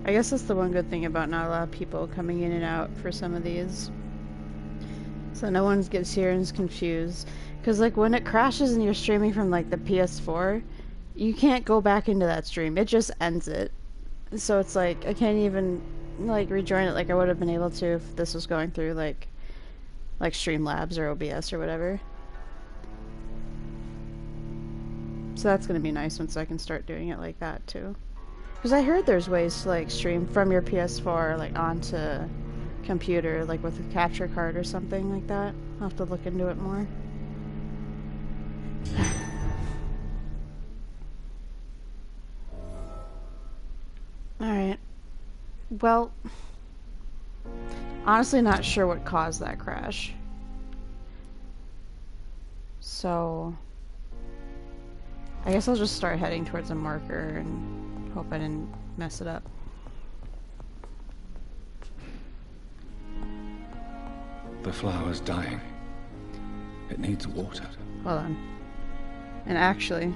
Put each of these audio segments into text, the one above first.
I guess that's the one good thing about not a lot of people coming in and out for some of these. So no one gets here and is confused. Because, like, when it crashes and you're streaming from, like, the PS4, you can't go back into that stream. It just ends it. So it's like, I can't even, like, rejoin it like I would have been able to if this was going through, like Streamlabs or OBS or whatever. So that's going to be nice once I can start doing it like that, too. Because I heard there's ways to, like, stream from your PS4, like, onto computer, like, with a capture card or something like that. I'll have to look into it more. Alright. Well, honestly not sure what caused that crash. So, I guess I'll just start heading towards a marker and hope I didn't mess it up. The flower's dying. It needs water. Hold on. And actually,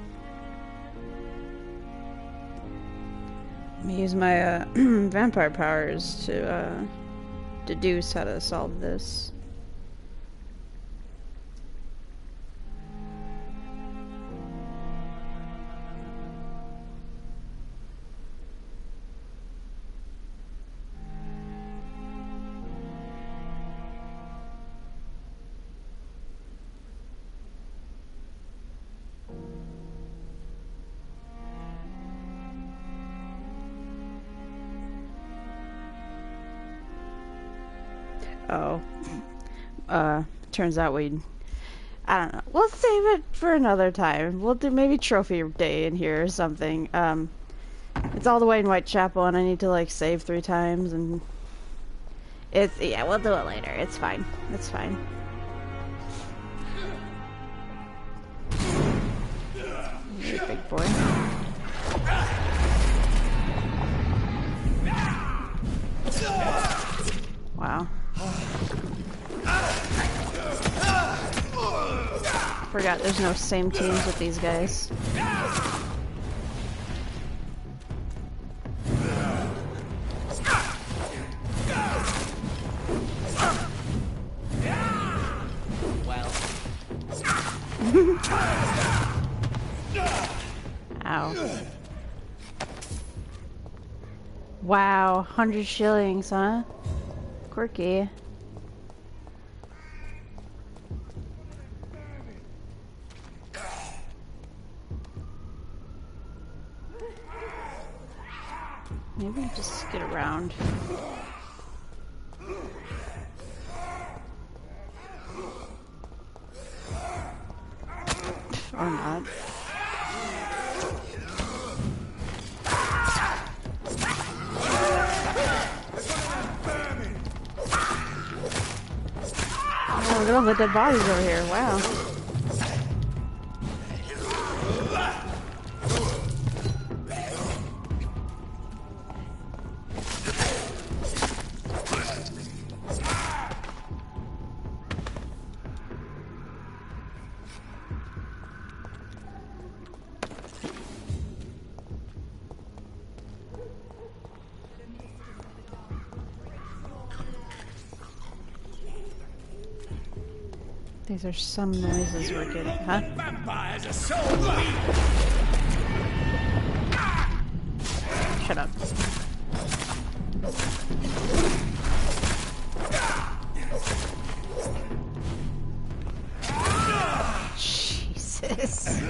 let me use my vampire powers to deduce how to solve this. Oh. Turns out I don't know. We'll save it for another time. We'll do maybe trophy day in here or something. It's all the way in Whitechapel and I need to, like, save 3 times and yeah, we'll do it later. It's fine. It's fine. You're a big boy. Wow. Forgot there's no same teams with these guys. Ow. Wow, 100 shillings, huh? Quirky. Maybe just get around. Or not. Oh, look at all the dead bodies over here. Wow. These are some noises we're getting, huh? Vampires are so weak. Shut up. Jesus.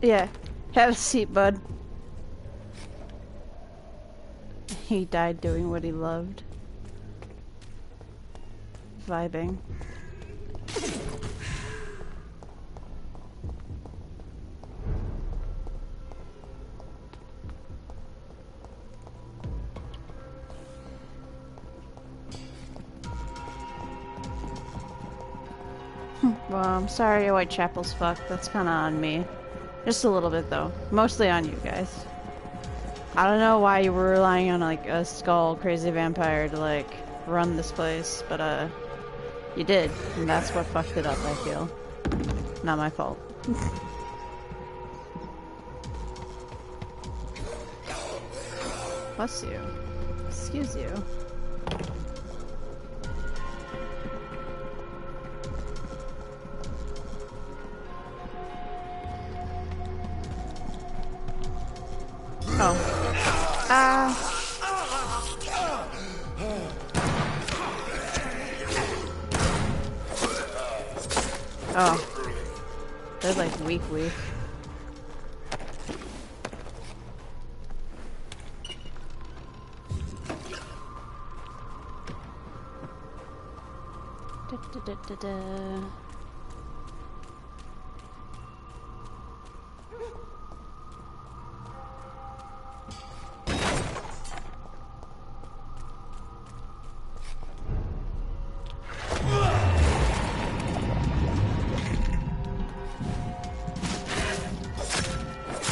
Yeah, have a seat, bud. He died doing what he loved. Vibing. Well, I'm sorry Whitechapel's fucked. That's kind of on me. Just a little bit, though. Mostly on you guys. I don't know why you were relying on, like, a skull crazy vampire to, like, run this place, but, you did. And that's what fucked it up, I feel. Not my fault. Bless you. Excuse you. Oh. Oh. They're like weak. Da.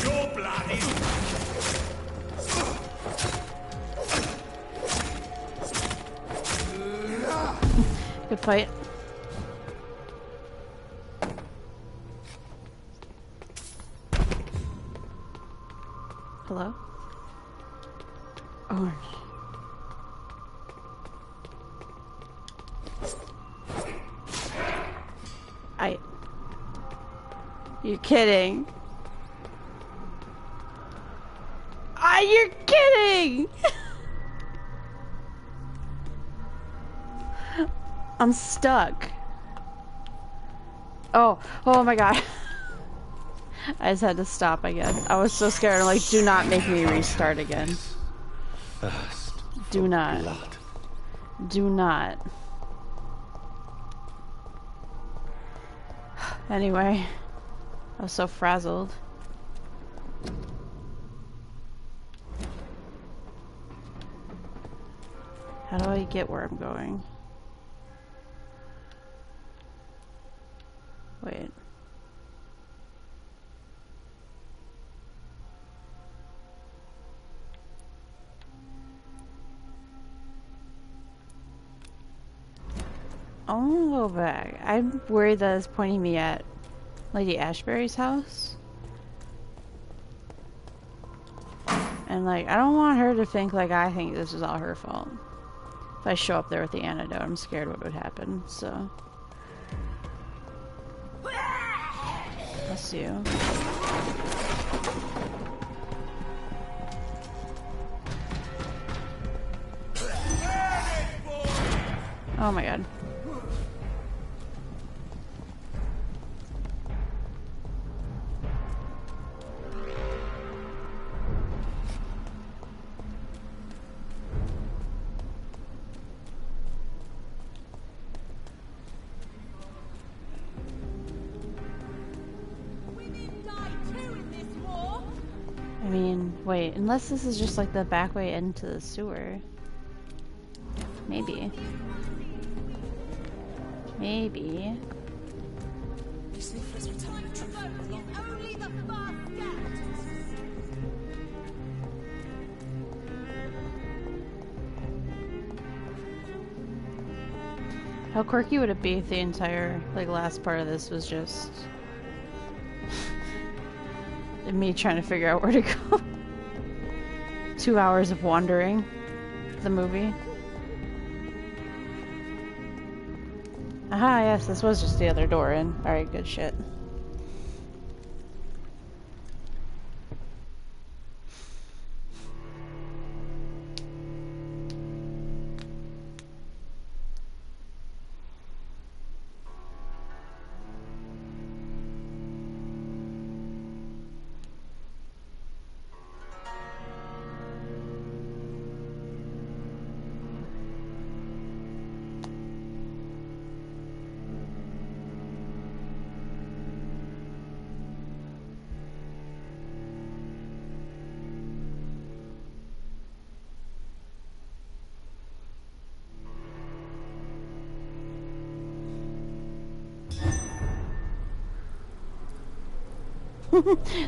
Your blood is... Good fight. Hello? Orange. You're kidding. You're kidding! I'm stuck. Oh my god. I just had to stop, I guess. I was so scared. I'm like, do not make me restart again. Thirst. Do not. Blood. Do not. Anyway, I was so frazzled. How do I get where I'm going? Wait. I want to go back. I'm worried that it's pointing me at Lady Ashbury's house. And like, I don't want her to think like I think this is all her fault. If I show up there with the antidote, I'm scared what would happen, so. Bless you. Oh my god. I mean, wait, unless this is just like the back way into the sewer. Maybe. Maybe. How quirky would it be if the entire, like, last part of this was just me trying to figure out where to go? 2 hours of wandering the movie. Aha, yes, this was just the other door in. Alright, good shit.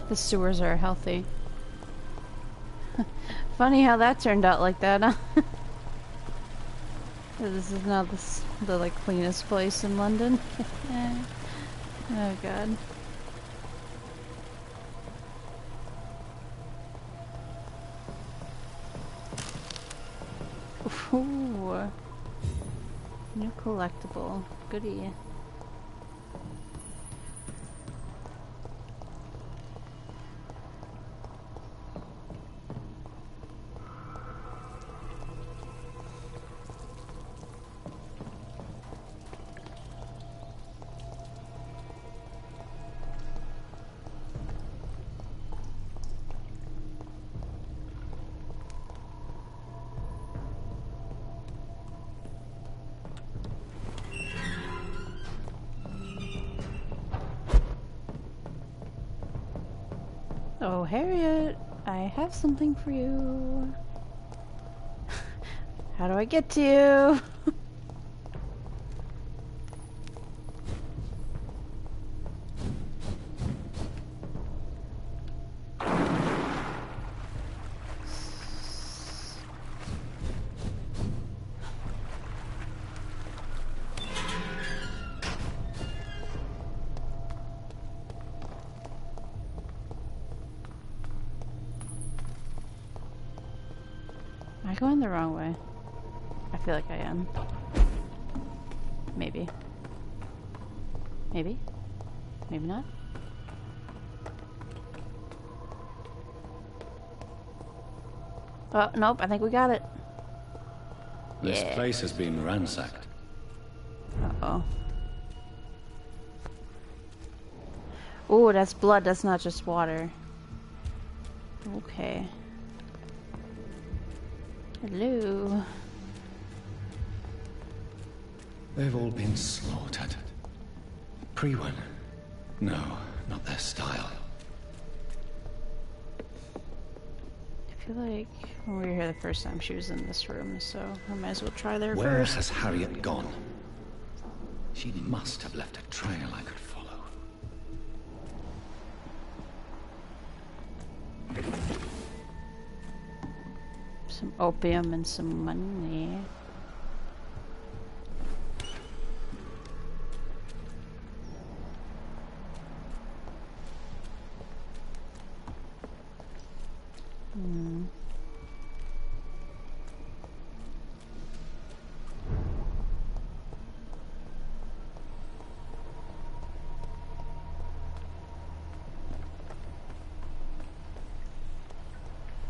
The sewers are healthy. Funny how that turned out like that, huh? This is not the like cleanest place in London. Oh god. Ooh. New collectible. Goodie. Oh, Harriet, I have something for you. How do I get to you? Am I going the wrong way? I feel like I am. Maybe. Maybe? Maybe not? Oh, nope, I think we got it. This Yeah. place has been ransacked. Uh-oh. Oh, that's blood, that's not just water. Okay. Hello. They've all been slaughtered. Pre-one? No, not their style. I feel like when we were here the first time she was in this room, so I might as well try there Where first. has Harriet gone? She must have left a trail I could follow. Some opium and some money.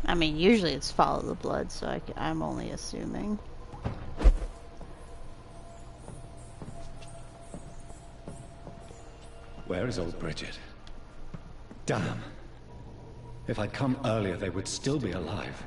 I mean, usually it's follow the blood, so I'm only assuming. Where is old Bridget? Damn. If I'd come earlier, they would still be alive.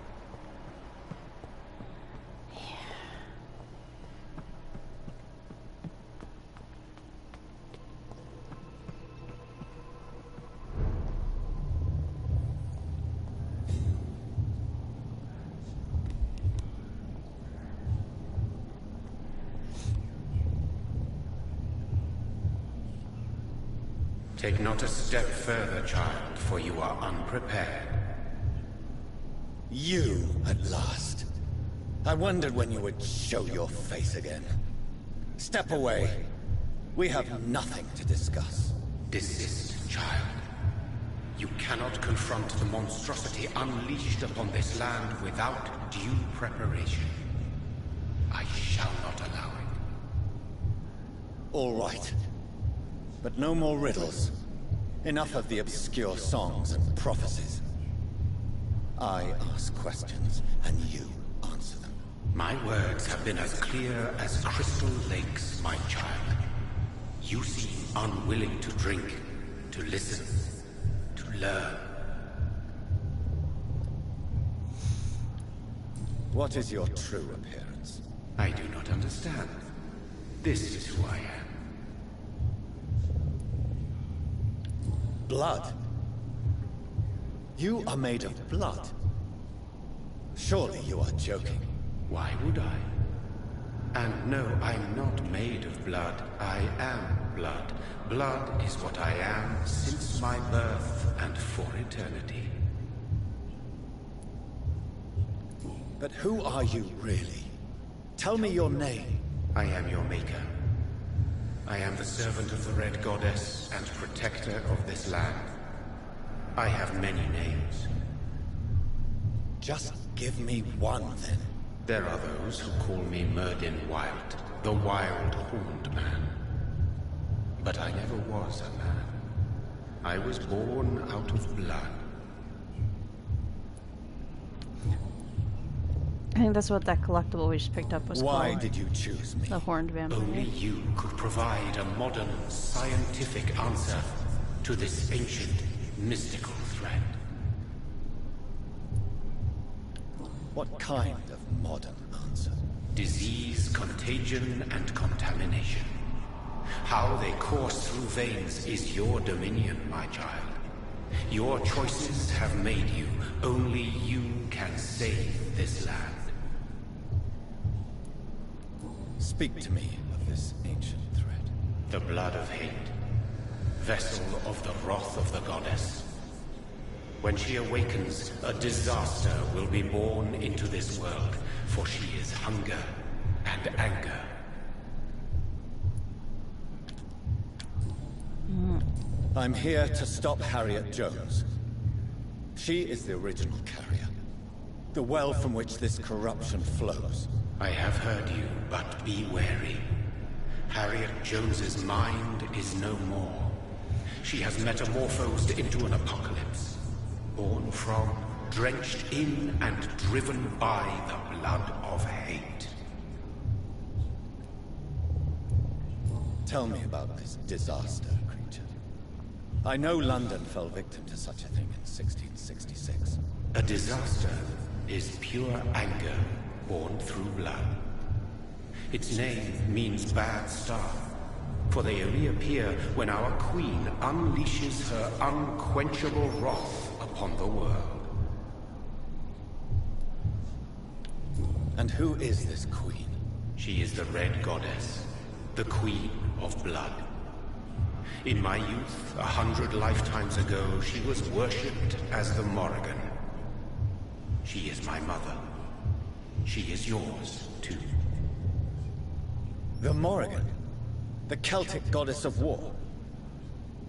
Take not a step further, child, for you are unprepared. You, at last. I wondered when you would show your face again. Step away. We have nothing to discuss. Desist, child. You cannot confront the monstrosity unleashed upon this land without due preparation. I shall not allow it. All right. But no more riddles. Enough of the obscure songs and prophecies. I ask questions, and you answer them. My words have been as clear as crystal lakes, my child. You seem unwilling to drink, to listen, to learn. What is your true appearance? I do not understand. This is who I am. Blood? You are made of blood. Surely you are joking. Why would I? And no, I'm not made of blood. I am blood. Blood is what I am since my birth and for eternity. But who are you, really? Tell me your name. I am your maker. I am the servant of the Red Goddess and protector of this land. I have many names. Just give me one, then. There are those who call me Myrddin Wild, the Wild Horned Man. But I never was a man. I was born out of blood. I think that's what that collectible we just picked up was called. Why did you choose me? The Horned Vampire. Only you could provide a modern, scientific answer to this ancient, mystical threat. What kind of modern answer? Disease, contagion, and contamination. How they course through veins is your dominion, my child. Your choices have made you. Only you can save this land. Speak to me of this ancient threat. The blood of hate. Vessel of the wrath of the goddess. When she awakens, a disaster will be born into this world, for she is hunger and anger. I'm here to stop Harriet Jones. She is the original carrier. The well from which this corruption flows. I have heard you, but be wary. Harriet Jones's mind is no more. She has metamorphosed into an apocalypse. Born from, drenched in, and driven by the blood of hate. Tell me about this disaster, creature. I know London fell victim to such a thing in 1666. A disaster is pure anger born through blood. Its name means bad star, for they only appear when our queen unleashes her unquenchable wrath upon the world. And who is this queen? She is the Red Goddess, the Queen of Blood. In my youth, 100 lifetimes ago, she was worshipped as the Morrigan. She is my mother. She is yours, too. The Morrigan? The Celtic goddess of war?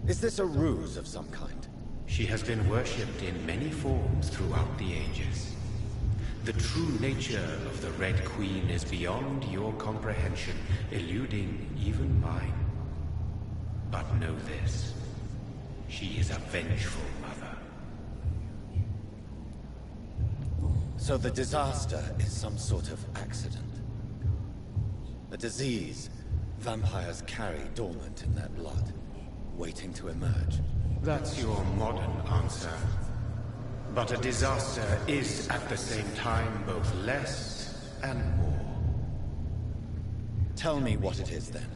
Is this a ruse of some kind? She has been worshipped in many forms throughout the ages. The true nature of the Red Queen is beyond your comprehension, eluding even mine. But know this. She is a vengeful mother. So the disaster is some sort of accident. A disease vampires carry dormant in their blood, waiting to emerge. That's your modern answer. But a disaster is at the same time both less and more. Tell me what it is then,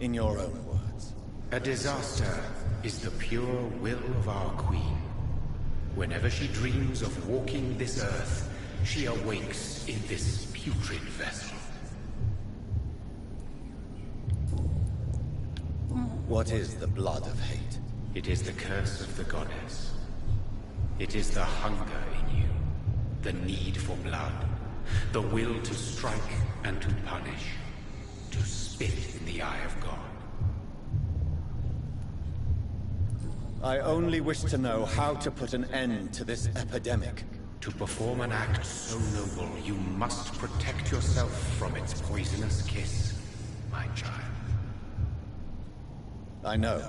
in your own words. A disaster is the pure will of our queen. Whenever she dreams of walking this earth, she awakes in this putrid vessel. What is the blood of hate? It is the curse of the goddess. It is the hunger in you, the need for blood, the will to strike and to punish, to spit in the eye of God. I only wish to know how to put an end to this epidemic. To perform an act so noble, you must protect yourself from its poisonous kiss, my child. I know.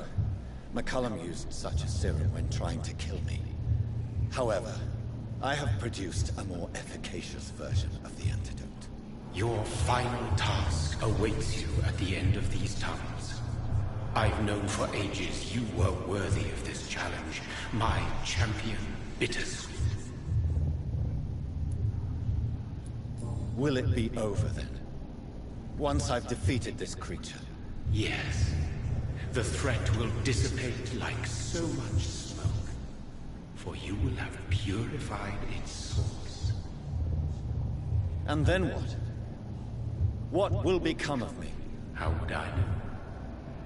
McCullum used such a serum when trying to kill me. However, I have produced a more efficacious version of the antidote. Your final task awaits you at the end of these tunnels. I've known for ages you were worthy of this challenge, my champion, Bittersweet. Will it be over then? Once I've defeated this creature? Yes. The threat will dissipate like so much smoke, for you will have purified its source. And then what? What will become of me? How would I know?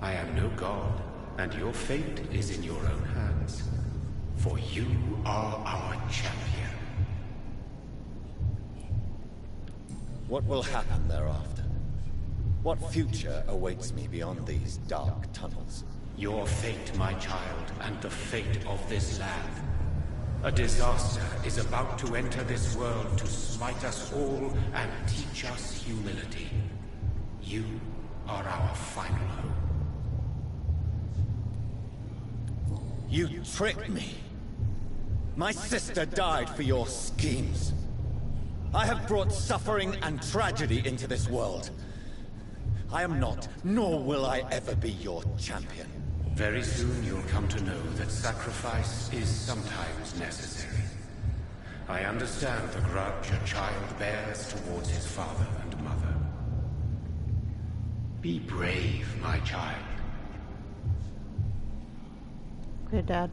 I am no god, and your fate is in your own hands. For you are our champion. What will happen thereafter? What future awaits me beyond these dark tunnels? Your fate, my child, and the fate of this land. A disaster is about to enter this world to smite us all and teach us humility. You are our final hope. You tricked me. My sister died for your schemes. I have brought suffering and tragedy into this world. I am not, nor will I ever be your champion. Very soon you'll come to know that sacrifice is sometimes necessary. I understand the grudge a child bears towards his father and mother. Be brave, my child. Okay, Dad.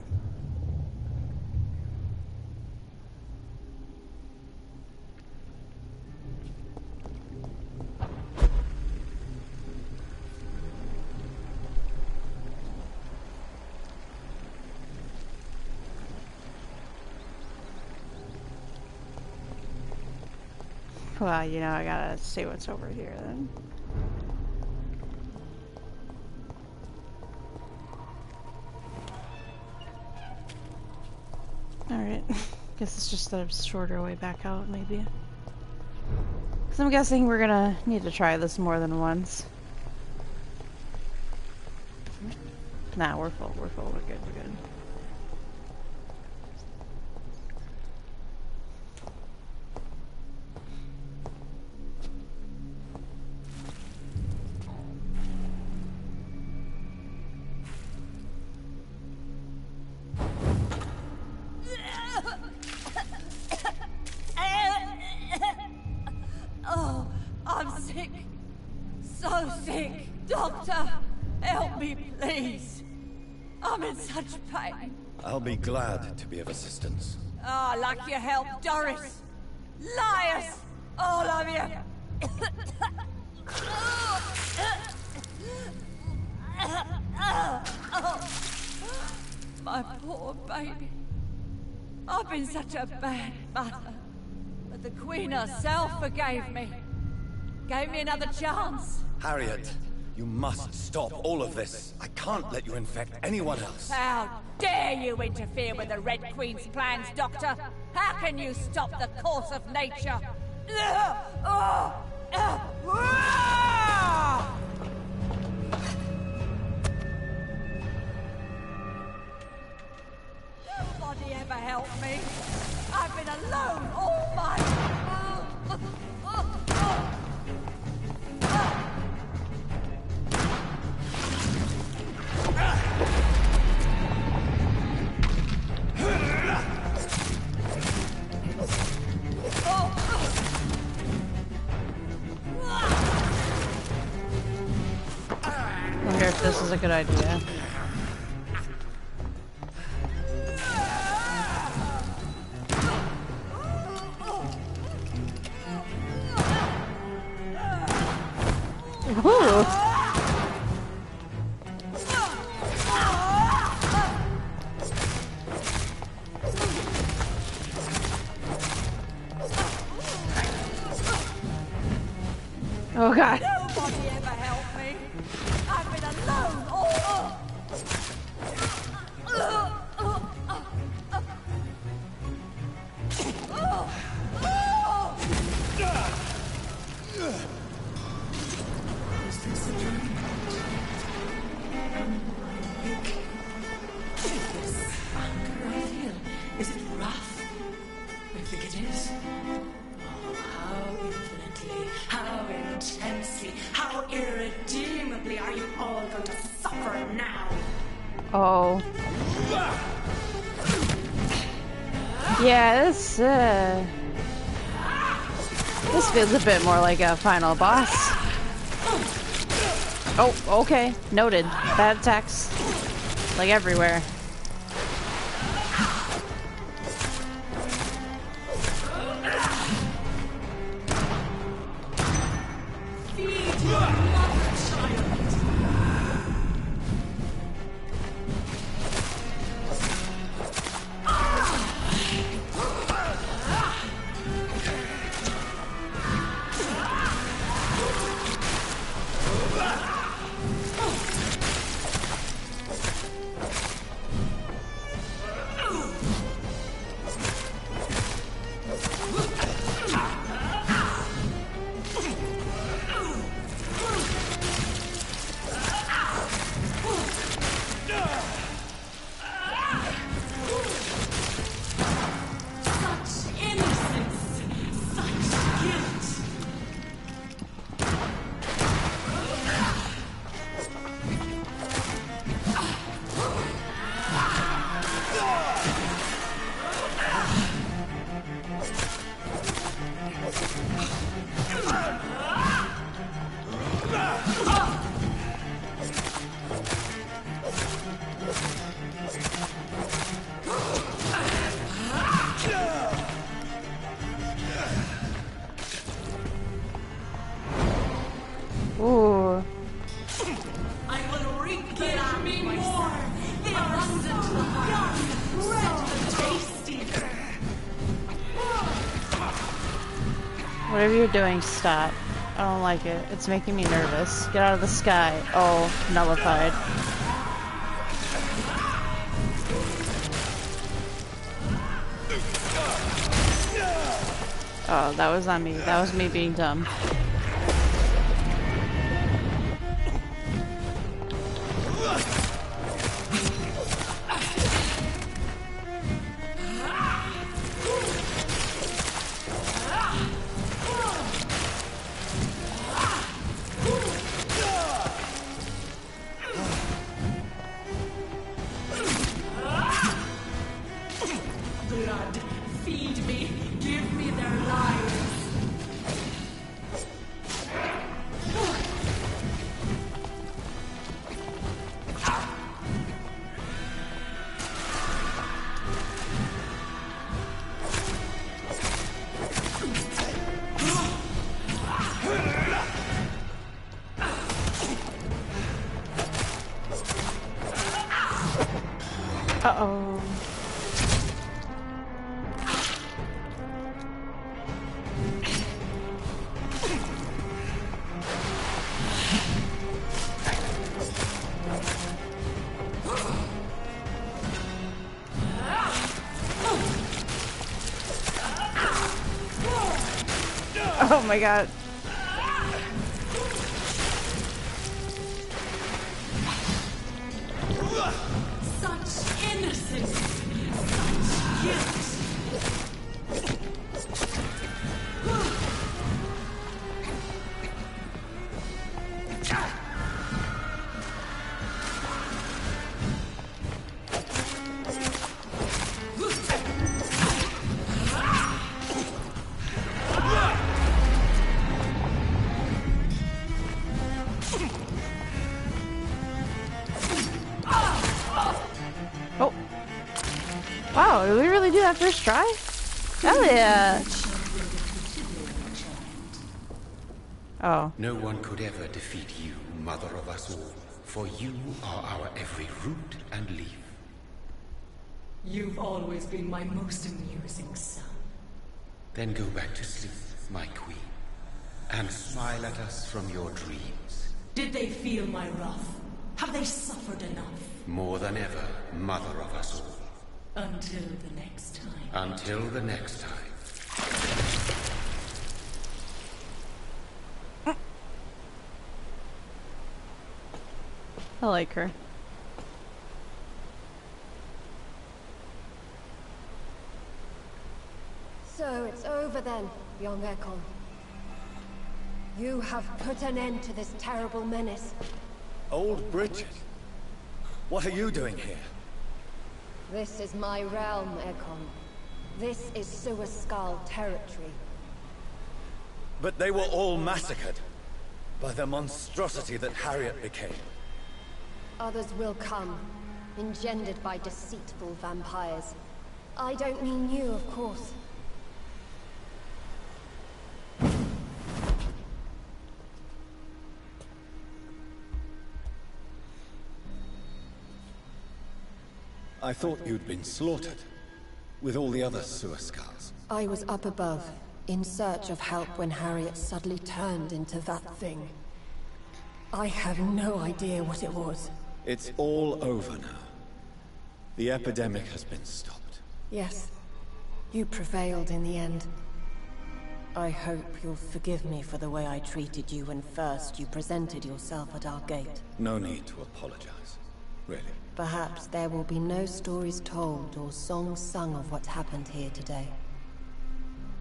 Well, you know, I gotta see what's over here then. Alright. Guess it's just a shorter way back out, maybe. Because I'm guessing we're gonna need to try this more than once. Nah, we're full, we're good, we're good. Oh, I'm sick. So sick. Doctor, help me, please. I'm in such pain. I'll be glad to be of assistance. Oh, like your help, Doris. Liars, all of you. My poor baby. I've been such a bad mother. But the Queen herself forgave me. Gave me another chance. Harriet, you must stop all of this. I can't let you infect anyone else. How dare you interfere with the Red Queen's plans, Doctor? How can you stop the course of nature? Nobody ever helped me. I've been alone all my... Wonder if this is a good idea. Ooh. Oh God. Nobody ever helped me. I've been alone all... Is it rough? I think it is. Oh, how infinitely, how intensely, how irredeemably are you all going to suffer now? Oh. Yeah, this feels a bit more like a final boss. Oh, okay. Noted. That attacks like everywhere. Whatever you're doing, stop. I don't like it. It's making me nervous. Get out of the sky. Oh, nullified. Oh, that was on me. That was me being dumb. Blood, feed me, give me their lives. Uh-oh. Oh my god. Such innocence, such guilt. Oh. Wow, did we really do that first try? Hell yeah. Oh. No one could ever defeat you, mother of us all, for you are our every root and leaf. You've always been my most amusing son. Then go back to sleep, my queen, and smile at us from your dreams. Did they feel my wrath? Have they suffered enough? More than ever, mother of us all. Until the next time. Until the next time. I like her. So it's over then, young Ekon. You have put an end to this terrible menace. Old Bridget, what are you doing here? This is my realm, Ekon. This is Suascal territory. But they were all massacred by the monstrosity that Harriet became. Others will come, engendered by deceitful vampires. I don't mean you, of course. I thought you'd been slaughtered, with all the other Suascals. I was up above, in search of help when Harriet suddenly turned into that thing. I have no idea what it was. It's all over now. The epidemic has been stopped. Yes, you prevailed in the end. I hope you'll forgive me for the way I treated you when first you presented yourself at our gate. No need to apologize, really. Perhaps there will be no stories told or songs sung of what happened here today.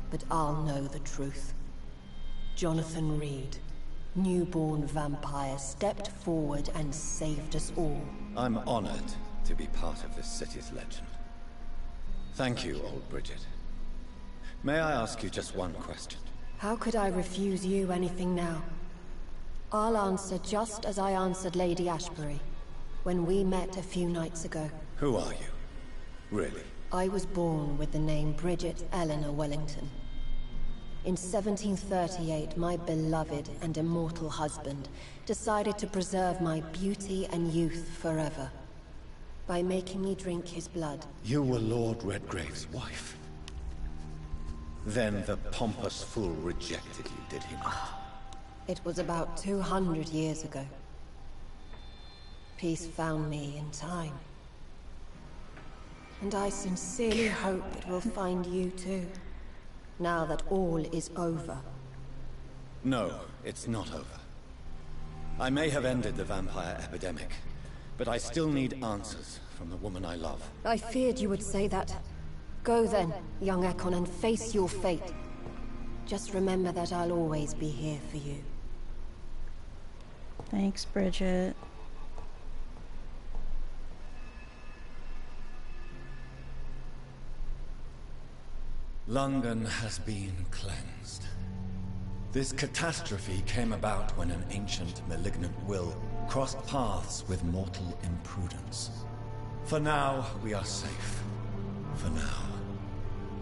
But I'll know the truth. Jonathan Reed, newborn vampire, stepped forward and saved us all. I'm honored to be part of this city's legend. Thank you, old Bridget. May I ask you just one question? How could I refuse you anything now? I'll answer just as I answered Lady Ashbury when we met a few nights ago. Who are you? Really? I was born with the name Bridget Eleanor Wellington. In 1738, my beloved and immortal husband decided to preserve my beauty and youth forever by making me drink his blood. You were Lord Redgrave's wife. Then the pompous fool rejected you, did he not? It was about 200 years ago. Peace found me in time. And I sincerely hope it will find you too, now that all is over. No, it's not over. I may have ended the vampire epidemic, but I still need answers from the woman I love. I feared you would say that. Go then, young Ekon, and face your fate. Just remember that I'll always be here for you. Thanks, Bridget. London has been cleansed. This catastrophe came about when an ancient, malignant will crossed paths with mortal imprudence. For now, we are safe. For now.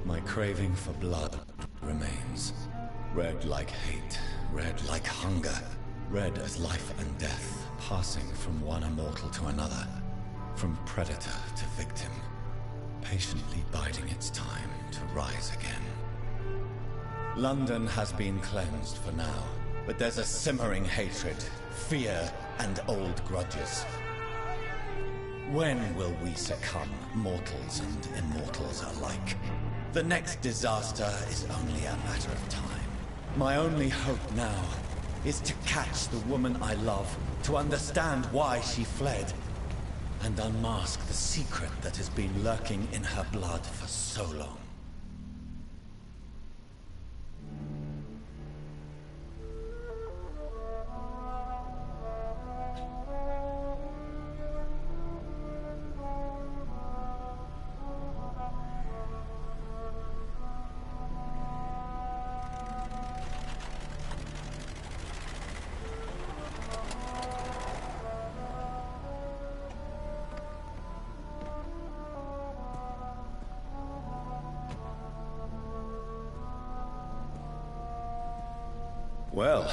My craving for blood remains. Red like hate, red like hunger, red as life and death, passing from one immortal to another, from predator to victim, patiently biding its time to rise again. London has been cleansed for now, but there's a simmering hatred, fear, and old grudges. When will we succumb, mortals and immortals alike? The next disaster is only a matter of time. My only hope now is to catch the woman I love, to understand why she fled, and unmask the secret that has been lurking in her blood for so long. Well,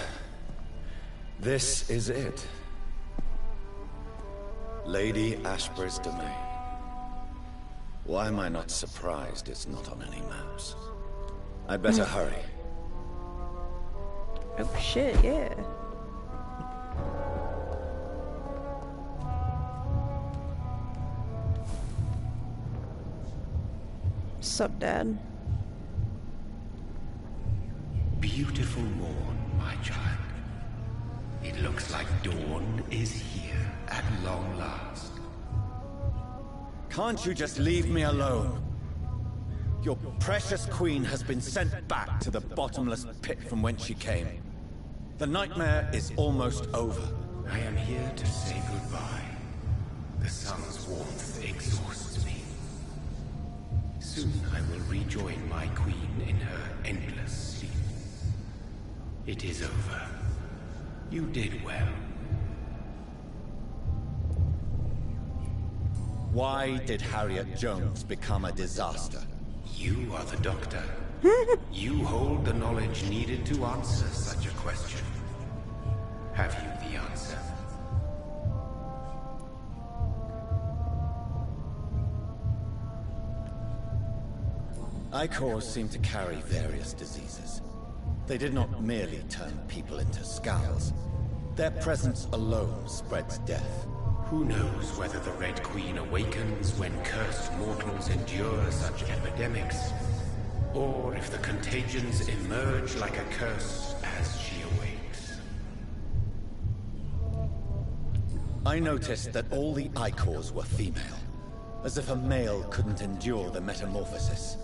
this is it. Lady Ashbury's domain. Why am I not surprised it's not on any maps? I'd better hurry. Oh shit, yeah. Sup, Dad? Beautiful morn, my child. It looks like dawn is here at long last. Can't you just leave me alone? Your precious queen has been sent back to the bottomless pit from whence she came. The nightmare is almost over. I am here to say goodbye. The sun's warmth exhausts me. Soon I will rejoin my queen in her endless sleep. It is over. You did well. Why did Harriet Jones become a disaster? You are the doctor. You hold the knowledge needed to answer such a question. Have you the answer? Icors seem to carry various diseases. They did not merely turn people into skulls. Their presence alone spreads death. Who knows whether the Red Queen awakens when cursed mortals endure such epidemics, or if the contagions emerge like a curse as she awakes. I noticed that all the Icors were female, as if a male couldn't endure the metamorphosis.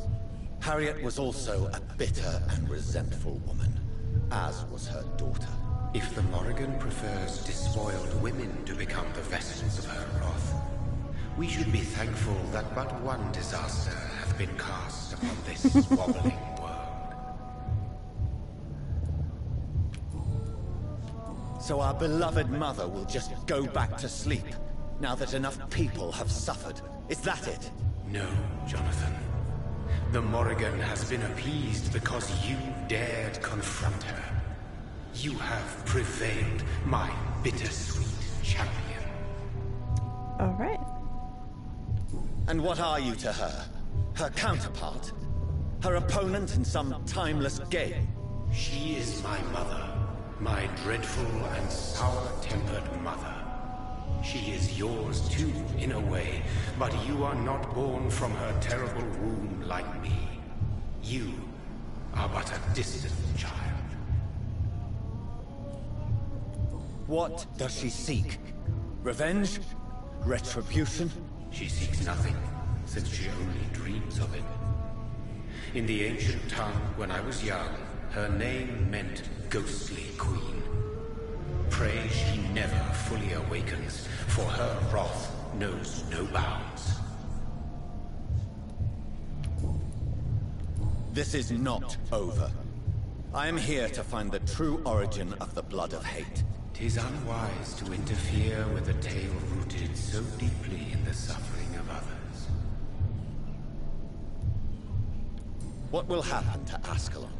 Harriet was also a bitter and resentful woman, as was her daughter. If the Morrigan prefers despoiled women to become the vessels of her wrath, we should be thankful that but one disaster hath been cast upon this wobbling world. So our beloved mother will just go back to sleep, now that enough people have suffered. Is that it? No, Jonathan. The Morrigan has been appeased because you dared confront her. You have prevailed, my bittersweet champion. All right. And what are you to her? Her counterpart? Her opponent in some timeless game? She is my mother, my dreadful and sour-tempered mother. She is yours too, in a way, but you are not born from her terrible womb like me. You are but a distant child. What does she seek? Revenge? Retribution? She seeks nothing, since she only dreams of it. In the ancient tongue, when I was young, her name meant Ghostly Queen. Pray she never fully awakens, for her wrath knows no bounds. This is not over. I am here to find the true origin of the blood of hate. 'Tis unwise to interfere with a tale rooted so deeply in the suffering of others. What will happen to Ascalon?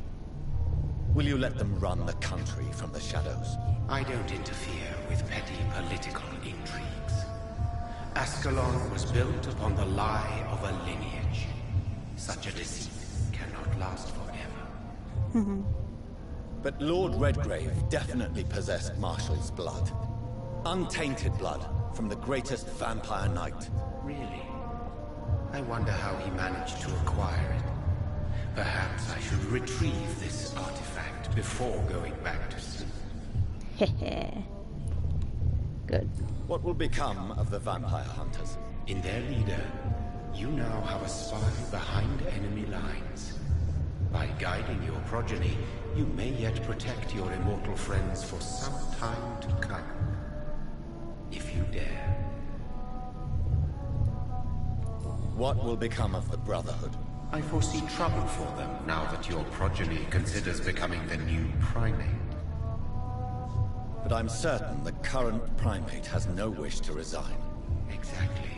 Will you let them run the country from the shadows? I don't interfere with petty political intrigues. Ascalon was built upon the lie of a lineage. Such a deceit cannot last forever. But Lord Redgrave definitely possessed Marshall's blood. Untainted blood from the greatest vampire knight. Really? I wonder how he managed to acquire it. Perhaps I should retrieve this artifact before going back to sleep. Hehe. Good. What will become of the vampire hunters? In their leader, you now have a spy behind enemy lines. By guiding your progeny, you may yet protect your immortal friends for some time to come. If you dare. What will become of the Brotherhood? I foresee trouble for them now that your progeny considers becoming the new primate. But I'm certain the current primate has no wish to resign. Exactly.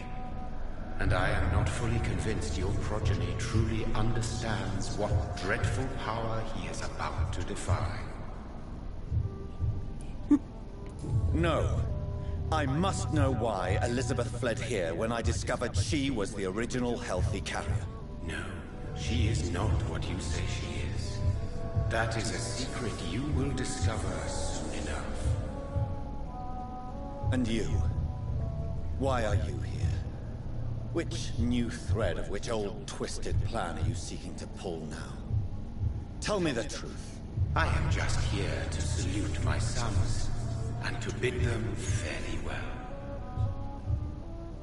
And I am not fully convinced your progeny truly understands what dreadful power he is about to defy. No. I must know why Elizabeth fled here when I discovered she was the original healthy carrier. No, she is not what you say she is. That is a secret you will discover soon enough. And you? Why are you here? Which new thread of which old twisted plan are you seeking to pull now? Tell me the truth. I am just here to salute my sons, and to bid them fare thee well.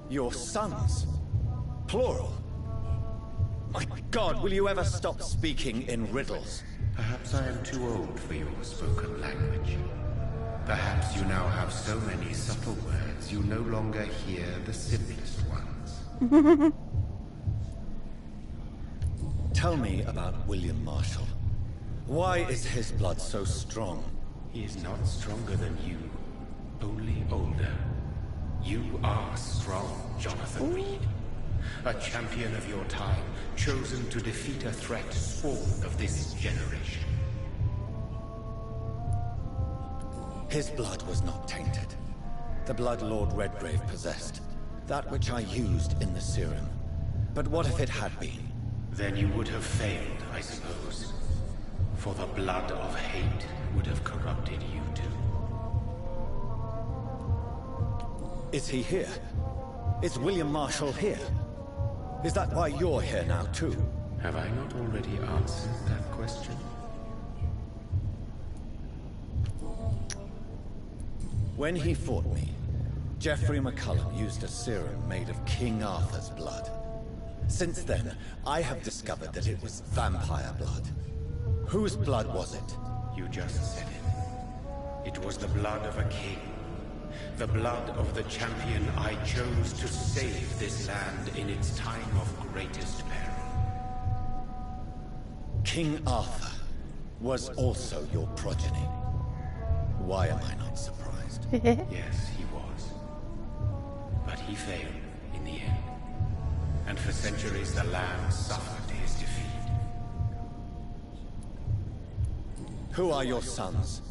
Your sons? Plural? My God, will you ever stop speaking in riddles? Perhaps I am too old for your spoken language. Perhaps you now have so many subtle words you no longer hear the simplest ones. Tell me about William Marshall. Why is his blood so strong? He is not stronger than you, only older. You are strong, Jonathan Reed. A champion of your time, chosen to defeat a threat spawn of this generation. His blood was not tainted. The blood Lord Redgrave possessed. That which I used in the serum. But what if it had been? Then you would have failed, I suppose. For the blood of hate would have corrupted you too. Is he here? Is William Marshall here? Is that why you're here now too? Have I not already answered that question? When he fought me, Geoffrey McCullum used a serum made of King Arthur's blood. Since then, I have discovered that it was vampire blood. Whose blood was it? You just said it. It was the blood of a king. The blood of the champion I chose to save this land in its time of greatest peril. King Arthur was also your progeny. Why am I not surprised? Yes, he was. But he failed in the end. And for centuries the land suffered his defeat. Who are your sons?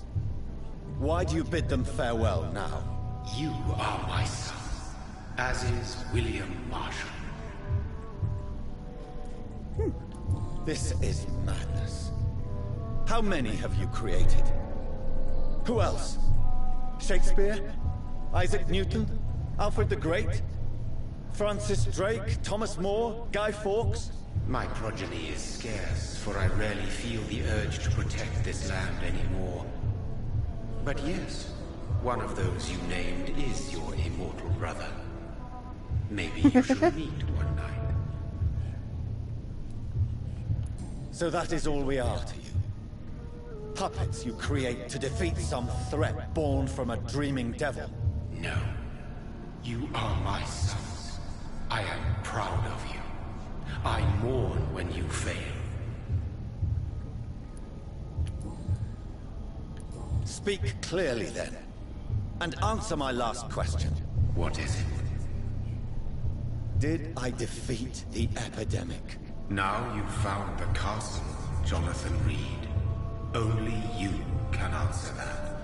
Why do you bid them farewell now? You are my son, as is William Marshall. This is madness. How many have you created? Who else? Shakespeare? Isaac Newton? Alfred the Great? Francis Drake? Thomas More? Guy Fawkes? My progeny is scarce, for I rarely feel the urge to protect this land anymore. But yes, one of those you named is your immortal brother. Maybe you should meet one night. So that is all we are to you? Puppets you create to defeat some threat born from a dreaming devil? No. You are my sons. I am proud of you. I mourn when you fail. Speak clearly then, and answer my last question. What is it? Did I defeat the epidemic? Now you've found the castle, Jonathan Reed. Only you can answer that.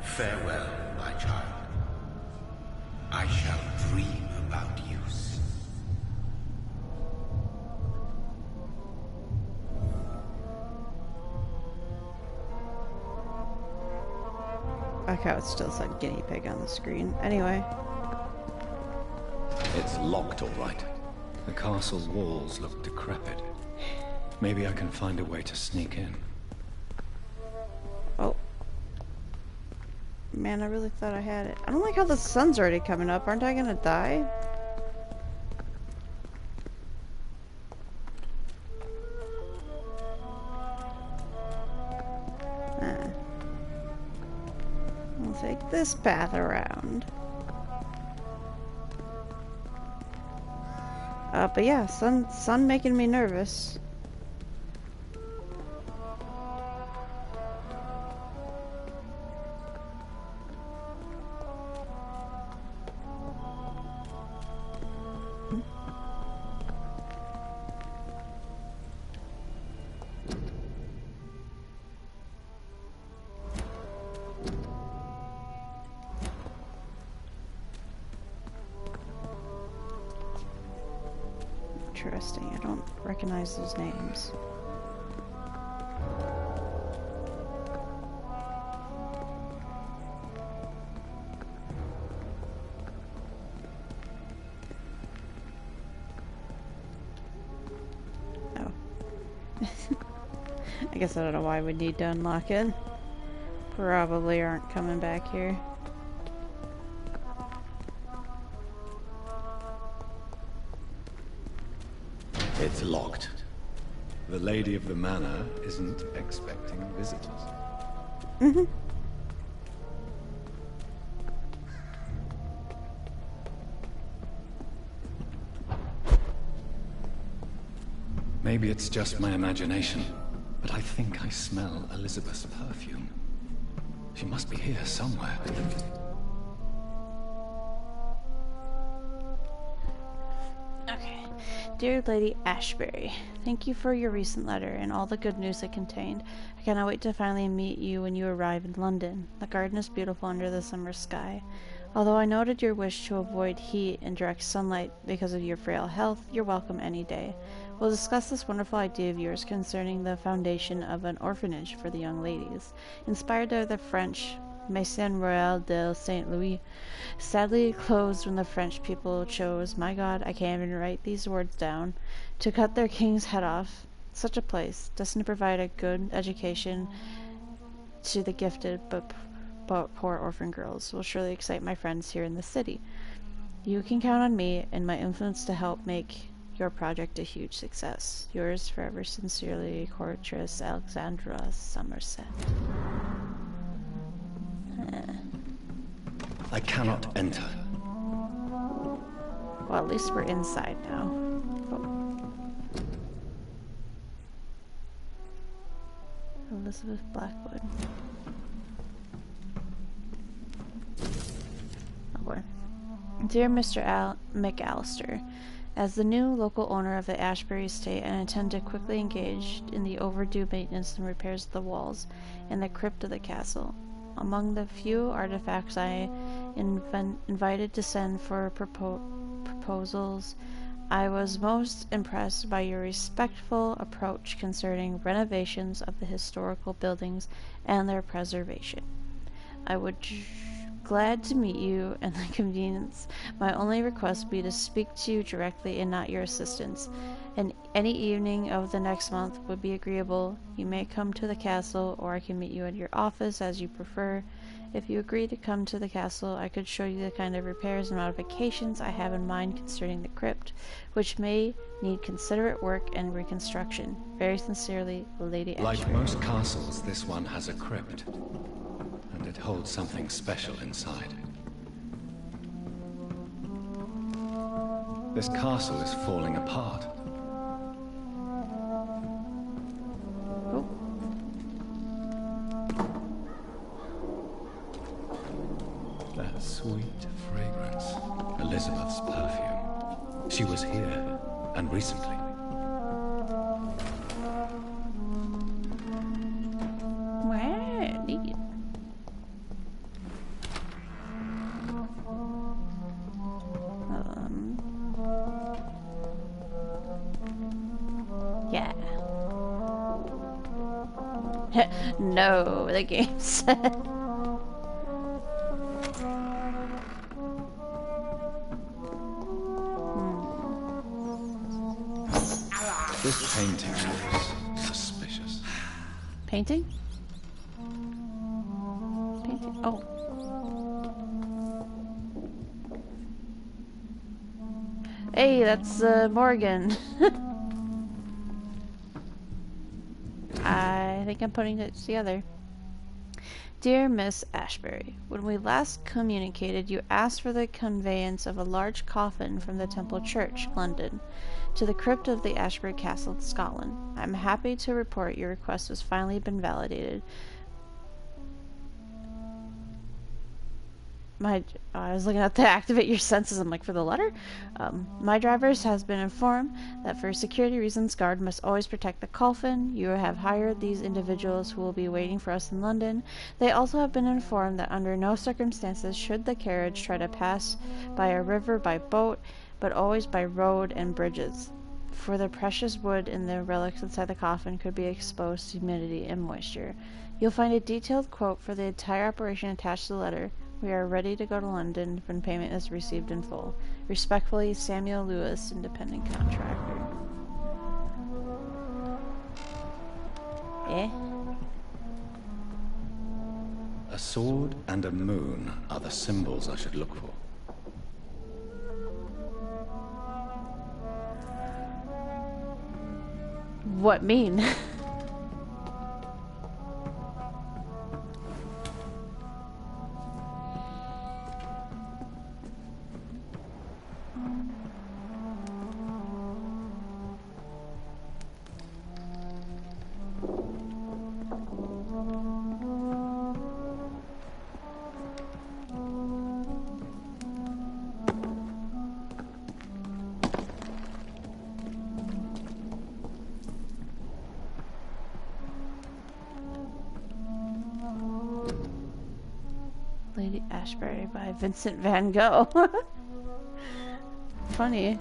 Farewell, my child. I shall dream about you soon. Like how it still said guinea pig on the screen. Anyway. It's locked, all right. The castle walls look decrepit. Maybe I can find a way to sneak in. Oh. Man, I really thought I had it. I don't like how the sun's already coming up. Aren't I gonna die? I'll take this path around. But yeah, sun making me nervous. Interesting. I don't recognize those names. Oh. I guess I don't know why we need to unlock it. Probably aren't coming back here. It's locked. The lady of the manor isn't expecting visitors. Mm-hmm. Maybe it's just my imagination, but I think I smell Elizabeth's perfume. She must be here somewhere. Okay. Dear Lady Ashbury, thank you for your recent letter and all the good news it contained. I cannot wait to finally meet you when you arrive in London. The garden is beautiful under the summer sky. Although I noted your wish to avoid heat and direct sunlight because of your frail health, you're welcome any day. We'll discuss this wonderful idea of yours concerning the foundation of an orphanage for the young ladies, inspired by the French Maison Royale de Saint Louis, sadly closed when the French people chose, my God, I can't even write these words down, to cut their king's head off. Such a place, destined to provide a good education to the gifted but poor orphan girls, will surely excite my friends here in the city. You can count on me and my influence to help make your project a huge success. Yours forever sincerely, Courtress Alexandra Somerset. I cannot enter. Well, at least we're inside now. Oh. Elizabeth Blackwood. Oh boy. Dear Mr. McAllister, as the new local owner of the Ashbury estate, I intend to quickly engage in the overdue maintenance and repairs of the walls and the crypt of the castle. Among the few artifacts I invited to send for proposals, I was most impressed by your respectful approach concerning renovations of the historical buildings and their preservation. I would glad to meet you and the convenience. My only request would be to speak to you directly and not your assistants. And any evening of the next month would be agreeable. You may come to the castle, or I can meet you at your office as you prefer. If you agree to come to the castle, I could show you the kind of repairs and modifications I have in mind concerning the crypt, which may need considerate work and reconstruction. Very sincerely, Lady Ashbury. Like most castles, this one has a crypt. And it holds something special inside. This castle is falling apart. Oh. That sweet fragrance. Elizabeth's perfume. She was here, and recently. Wow, neat. Yeah. No, the game said. This painting looks suspicious. Painting? Painting? Oh. Hey, that's Morgan. I think I'm putting it together. Dear Miss Ashbury, when we last communicated, you asked for the conveyance of a large coffin from the Temple Church, London, to the crypt of the Ashbury Castle, Scotland. I'm happy to report your request has finally been validated. I was looking at to activate your senses. I'm like, for the letter? My drivers has been informed that for security reasons, guard must always protect the coffin. You have hired these individuals who will be waiting for us in London. They also have been informed that under no circumstances should the carriage try to pass by a river by boat, but always by road and bridges. For the precious wood in the relics inside the coffin could be exposed to humidity and moisture. You'll find a detailed quote for the entire operation attached to the letter. We are ready to go to London when payment is received in full. Respectfully, Samuel Lewis, Independent Contractor. Eh? A sword and a moon are the symbols I should look for. What mean? Lady Ashbury by Vincent van Gogh. Funny.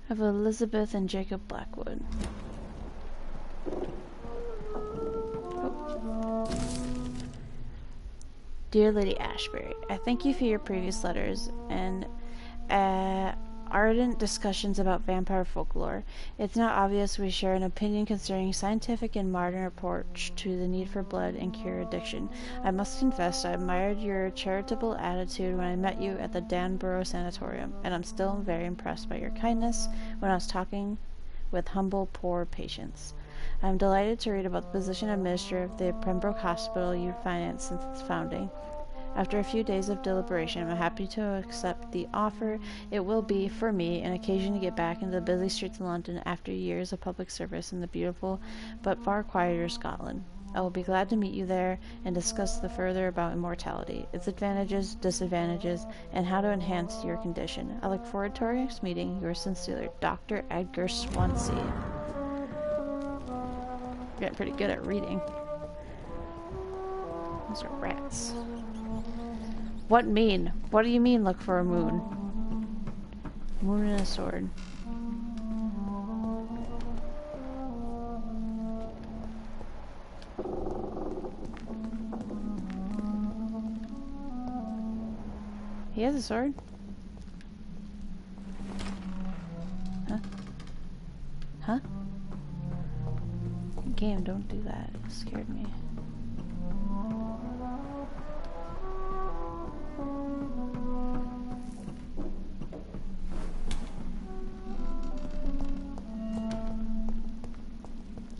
Of Elizabeth and Jacob Blackwood. Oh. Dear Lady Ashbury, I thank you for your previous letters and ardent discussions about vampire folklore. It's now obvious we share an opinion concerning scientific and modern approach to the need for blood and cure addiction. I must confess I admired your charitable attitude when I met you at the Danborough Sanatorium, and I'm still very impressed by your kindness when I was talking with humble, poor patients. I'm delighted to read about the position of Minister of the Pembroke Hospital you financed since its founding. After a few days of deliberation, I'm happy to accept the offer. It will be, for me, an occasion to get back into the busy streets of London after years of public service in the beautiful but far quieter Scotland. I will be glad to meet you there and discuss the further about immortality, its advantages, disadvantages, and how to enhance your condition. I look forward to our next meeting. Yours sincerely, Dr. Edgar Swansea. Getting pretty good at reading. Those are rats. What mean? What do you mean look for a moon? Moon and a sword. He has a sword? Huh? Huh? Game, don't do that. It scared me.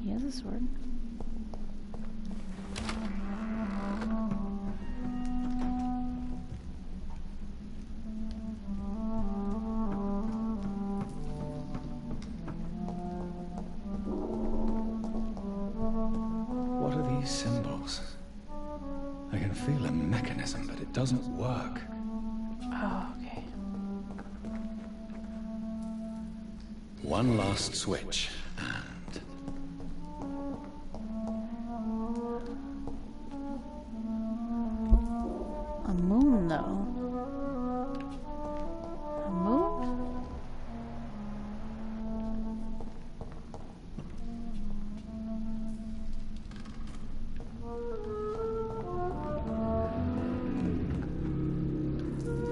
He has a sword. What are these symbols? I can feel a mechanism, but it doesn't work. Oh, okay. One last switch, and... A moon, though. A moon?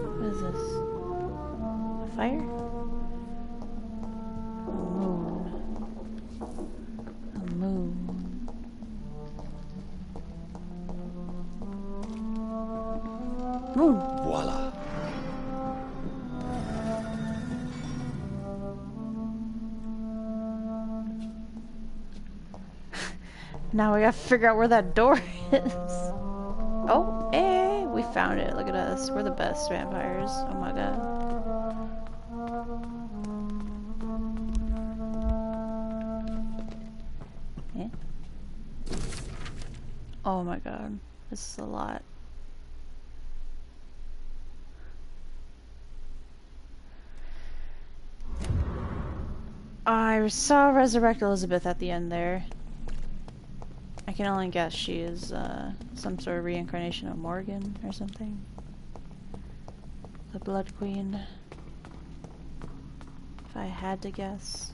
What is this? A fire? A moon. A moon. Moon! Voila. Now we gotta figure out where that door is. Oh, hey, we found it. Look at us. We're the best vampires. Oh my god. Yeah. Oh my god. This is a lot. I saw Resurrect Elizabeth at the end there. I can only guess she is some sort of reincarnation of Morgan or something. The Blood Queen. If I had to guess.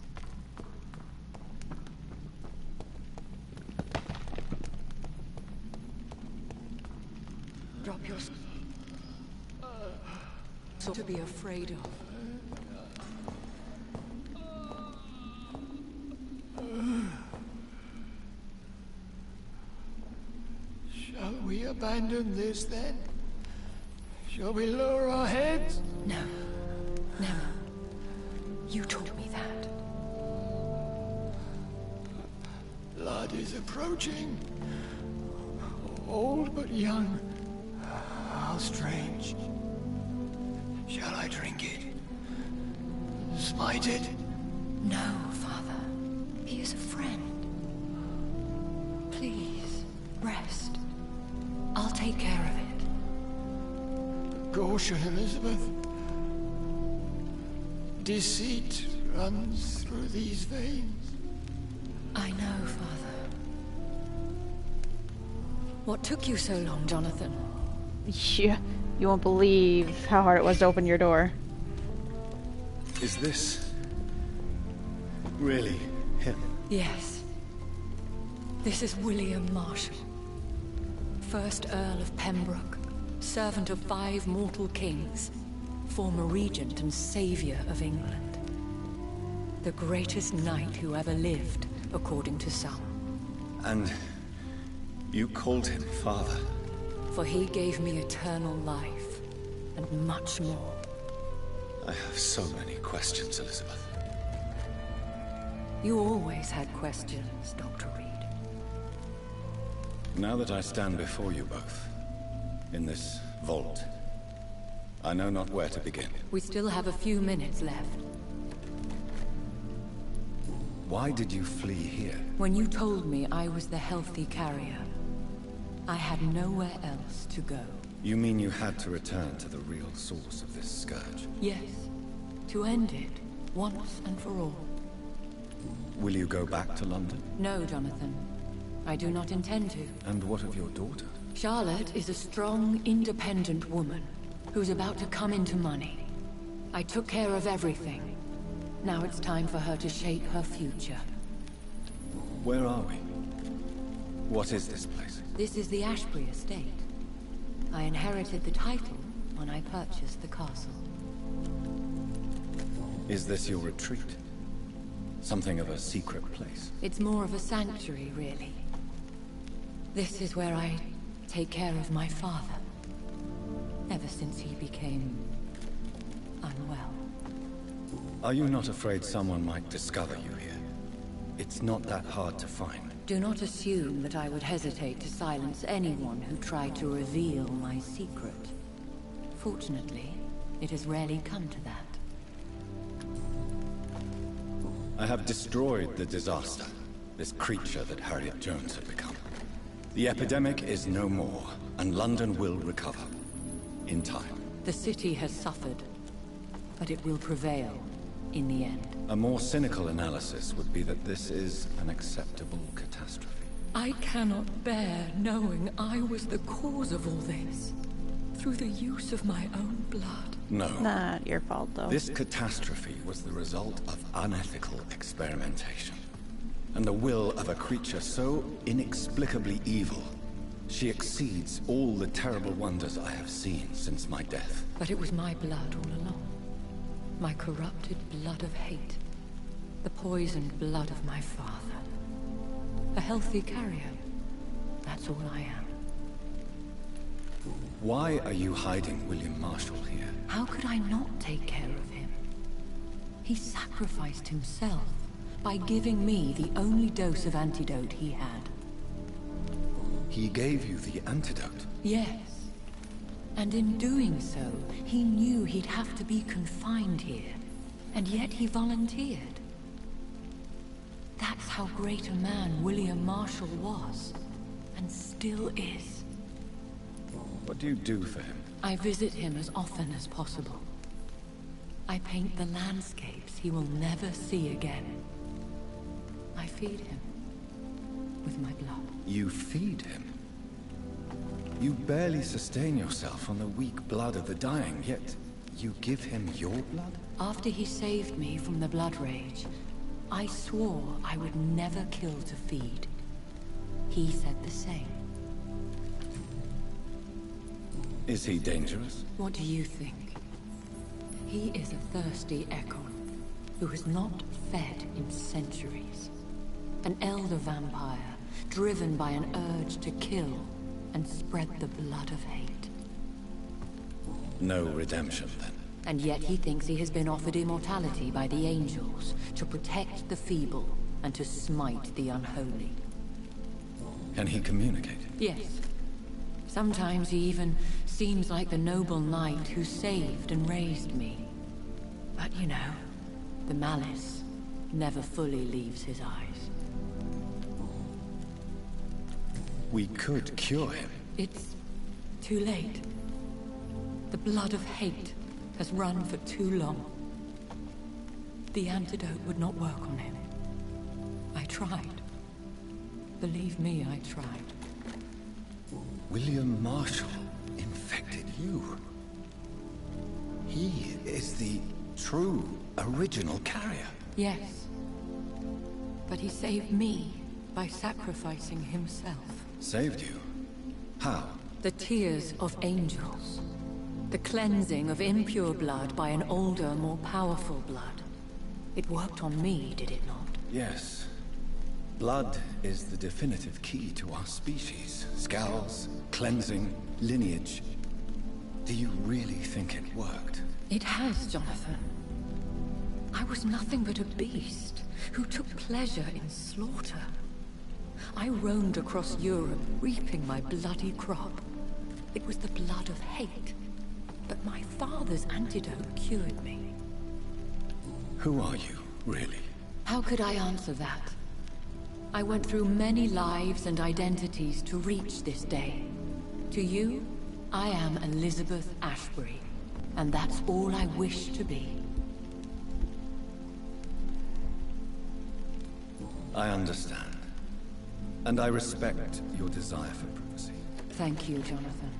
Drop your so to be afraid of. Shall we abandon this then? Shall we lower our heads? No. Never. You taught me that. Blood is approaching. Old but young. How strange. Shall I drink it? Smite it? No, Father. He is a friend. Please, rest. I'll take care of it. Caution, Elizabeth. Deceit runs through these veins. I know, Father. What took you so long, Jonathan? Yeah, you won't believe how hard it was to open your door. Is this really him? Yes. This is William Marshall, 1st Earl of Pembroke, servant of 5 mortal kings, former regent and savior of England. The greatest knight who ever lived, according to some. And you called him father? For he gave me eternal life, and much more. I have so many questions, Elizabeth. You always had questions, Dr. Reed. Now that I stand before you both, in this vault, I know not where to begin. We still have a few minutes left. Why did you flee here? When you told me I was the healthy carrier, I had nowhere else to go. You mean you had to return to the real source of this scourge? Yes, to end it, once and for all. Will you go back to London? No, Jonathan. I do not intend to. And what of your daughter? Charlotte is a strong, independent woman who's about to come into money. I took care of everything. Now it's time for her to shape her future. Where are we? What is this place? This is the Ashbury estate. I inherited the title when I purchased the castle. Is this your retreat? Something of a secret place? It's more of a sanctuary, really. This is where I take care of my father. Ever since he became unwell. Are you not afraid someone might discover you here? It's not that hard to find. Do not assume that I would hesitate to silence anyone who tried to reveal my secret. Fortunately, it has rarely come to that. I have destroyed the disaster, this creature that Harriet Jones had become. The epidemic is no more, and London will recover. In time. The city has suffered, but it will prevail in the end. A more cynical analysis would be that this is an acceptable catastrophe. I cannot bear knowing I was the cause of all this. Through the use of my own blood. No. Not your fault, though. This catastrophe was the result of unethical experimentation. And the will of a creature so inexplicably evil. She exceeds all the terrible wonders I have seen since my death. But it was my blood all along. My corrupted blood of hate. The poisoned blood of my father. A healthy carrier. That's all I am. Why are you hiding William Marshall here? How could I not take care of him? He sacrificed himself by giving me the only dose of antidote he had. He gave you the antidote? Yes. And in doing so, he knew he'd have to be confined here. And yet he volunteered. That's how great a man William Marshall was. And still is. What do you do for him? I visit him as often as possible. I paint the landscapes he will never see again. I feed him with my blood. You feed him? You barely sustain yourself on the weak blood of the dying, yet you give him your blood? After he saved me from the blood rage, I swore I would never kill to feed. He said the same. Is he dangerous? What do you think? He is a thirsty echo who has not fed in centuries. An elder vampire, driven by an urge to kill and spread the blood of hate. No redemption, then? And yet he thinks he has been offered immortality by the angels to protect the feeble and to smite the unholy. Can he communicate? Yes. Sometimes he even seems like the noble knight who saved and raised me. But you know, the malice never fully leaves his eyes. We could cure him. It's too late. The blood of hate has run for too long. The antidote would not work on him. I tried. Believe me, I tried. William Marshall infected you. He is the true, original carrier. Yes. But he saved me by sacrificing himself. Saved you? How? The tears of angels. The cleansing of impure blood by an older, more powerful blood. It worked on me, did it not? Yes. Blood is the definitive key to our species. Scowls, cleansing, lineage. Do you really think it worked? It has, Jonathan. I was nothing but a beast who took pleasure in slaughter. I roamed across Europe, reaping my bloody crop. It was the blood of hate. But my father's antidote cured me. Who are you, really? How could I answer that? I went through many lives and identities to reach this day. To you, I am Elizabeth Ashbury, and that's all I wish to be. I understand. And I respect your desire for privacy. Thank you, Jonathan.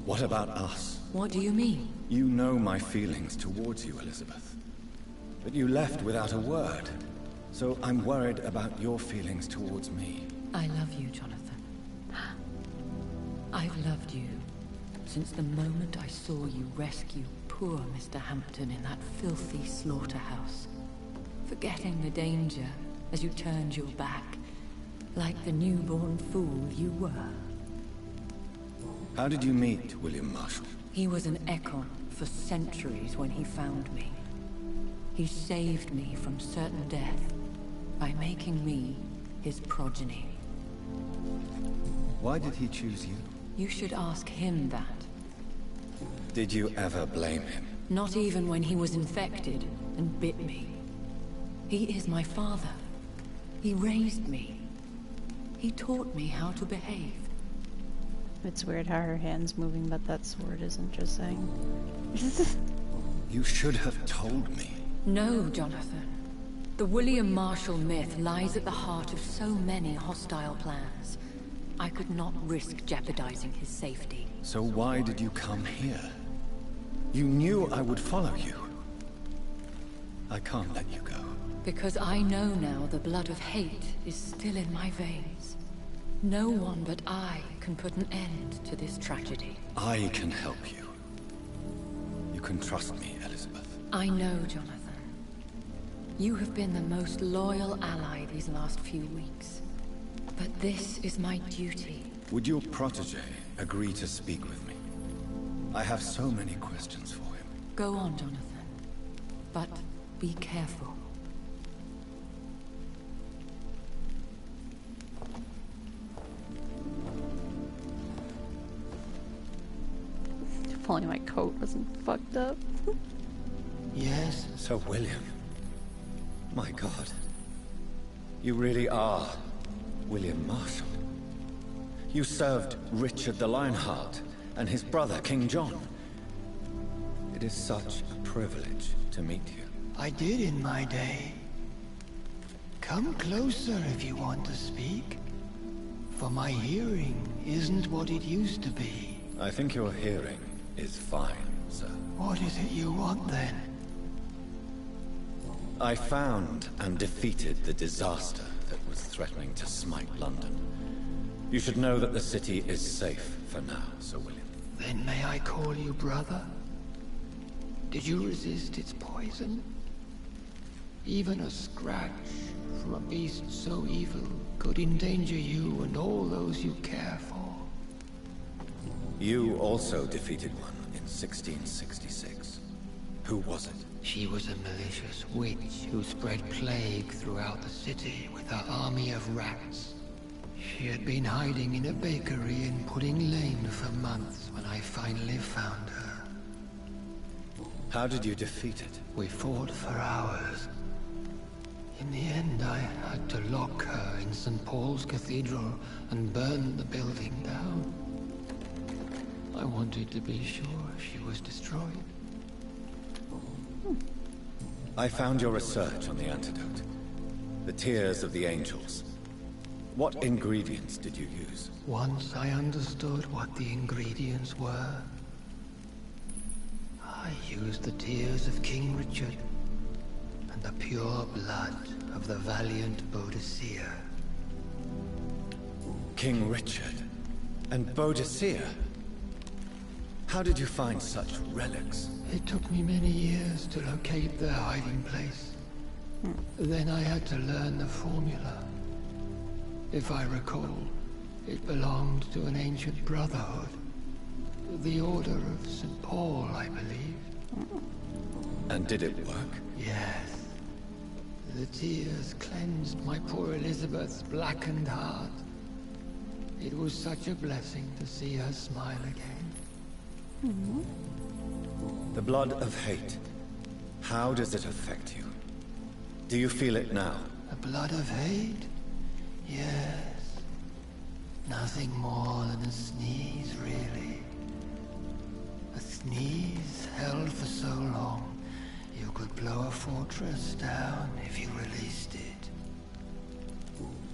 What about us? What do you mean? You know my feelings towards you, Elizabeth. But you left without a word. So I'm worried about your feelings towards me. I love you, Jonathan. I've loved you since the moment I saw you rescue poor Mr. Hampton in that filthy slaughterhouse. Forgetting the danger as you turned your back, like the newborn fool you were. How did you meet William Marshall? He was an Ekon for centuries when he found me. He saved me from certain death by making me his progeny. Why did he choose you? You should ask him that. Did you ever blame him? Not even when he was infected and bit me. He is my father. He raised me. He taught me how to behave. It's weird how her hand's moving, but that sword isn't just saying. You should have told me. No, Jonathan. The William Marshall myth lies at the heart of so many hostile plans. I could not risk jeopardizing his safety. So why did you come here? You knew I would follow you. I can't let you go. Because I know now the blood of hate is still in my veins. No one but I can put an end to this tragedy. I can help you. You can trust me, Elizabeth. I know, Jonathan. You have been the most loyal ally these last few weeks. But this is my duty. Would your protege agree to speak with me? I have so many questions for him. Go on, Jonathan. But be careful. If only my coat wasn't fucked up. Yes? Sir William. My God. You really are William Marshall. You served Richard the Lionheart and his brother, King John. It is such a privilege to meet you. I did in my day. Come closer if you want to speak. For my hearing isn't what it used to be. I think your hearing is fine, sir. What is it you want then? I found and defeated the disaster that was threatening to smite London. You should know that the city is safe for now, Sir William. Then may I call you brother? Did you resist its poison? Even a scratch from a beast so evil could endanger you and all those you care for. You also defeated one in 1666. Who was it? She was a malicious witch who spread plague throughout the city with her army of rats. She had been hiding in a bakery in Pudding Lane for months when I finally found her. How did you defeat it? We fought for hours. In the end, I had to lock her in St. Paul's Cathedral and burn the building down. I wanted to be sure she was destroyed. I found your research on the antidote. The tears of the angels. What ingredients did you use? Once I understood what the ingredients were, I used the tears of King Richard and the pure blood of the valiant Boadicea. King Richard and Boadicea? How did you find such relics? It took me many years to locate their hiding place. Then I had to learn the formula. If I recall, it belonged to an ancient brotherhood. The Order of St. Paul, I believe. And did it work? Yes. The tears cleansed my poor Elizabeth's blackened heart. It was such a blessing to see her smile again. The blood of hate. How does it affect you? Do you feel it now? The blood of hate? Yes. Nothing more than a sneeze, really. A sneeze held for so long, you could blow a fortress down if you released it.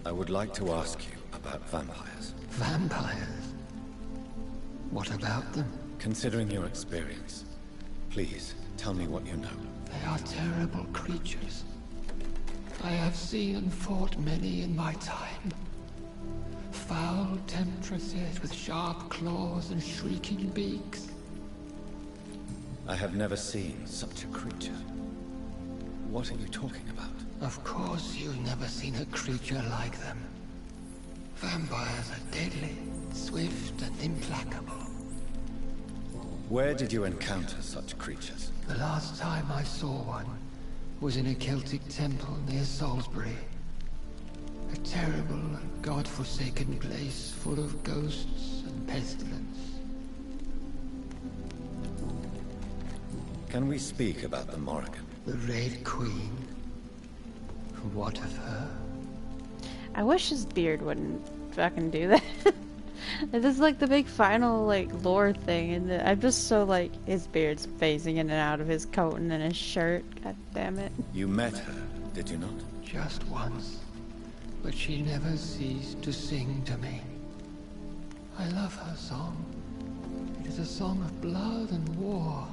I would like to ask you about about vampires. Vampires? What about them? Considering your experience, please tell me what you know. They are terrible creatures. I have seen and fought many in my time. Foul temptresses with sharp claws and shrieking beaks. I have never seen such a creature. What are you talking about? Of course you've never seen a creature like them. Vampires are deadly, swift and implacable. Where did you encounter such creatures? The last time I saw one was in a Celtic temple near Salisbury. A terrible and god-forsaken place full of ghosts and pestilence. Can we speak about the Morrigan? The Red Queen? What of her? I wish his beard wouldn't fucking do that. This is like the big final like lore thing, and I'm just so like his beard's phasing in and out of his coat and then his shirt. God damn it. You met her, did you not? Just once. But she never ceased to sing to me. I love her song. It is a song of blood and war.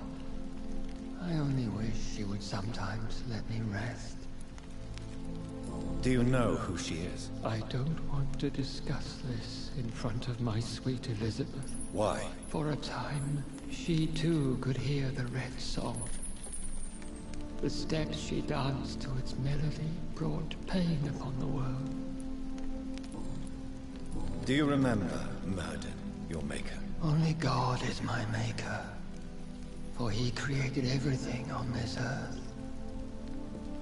I only wish she would sometimes let me rest. Do you know who she is? I don't want to discuss this in front of my sweet Elizabeth. Why? For a time, she too could hear the Red Song. The steps she danced to its melody brought pain upon the world. Do you remember Murden, your maker? Only God is my maker, for he created everything on this earth.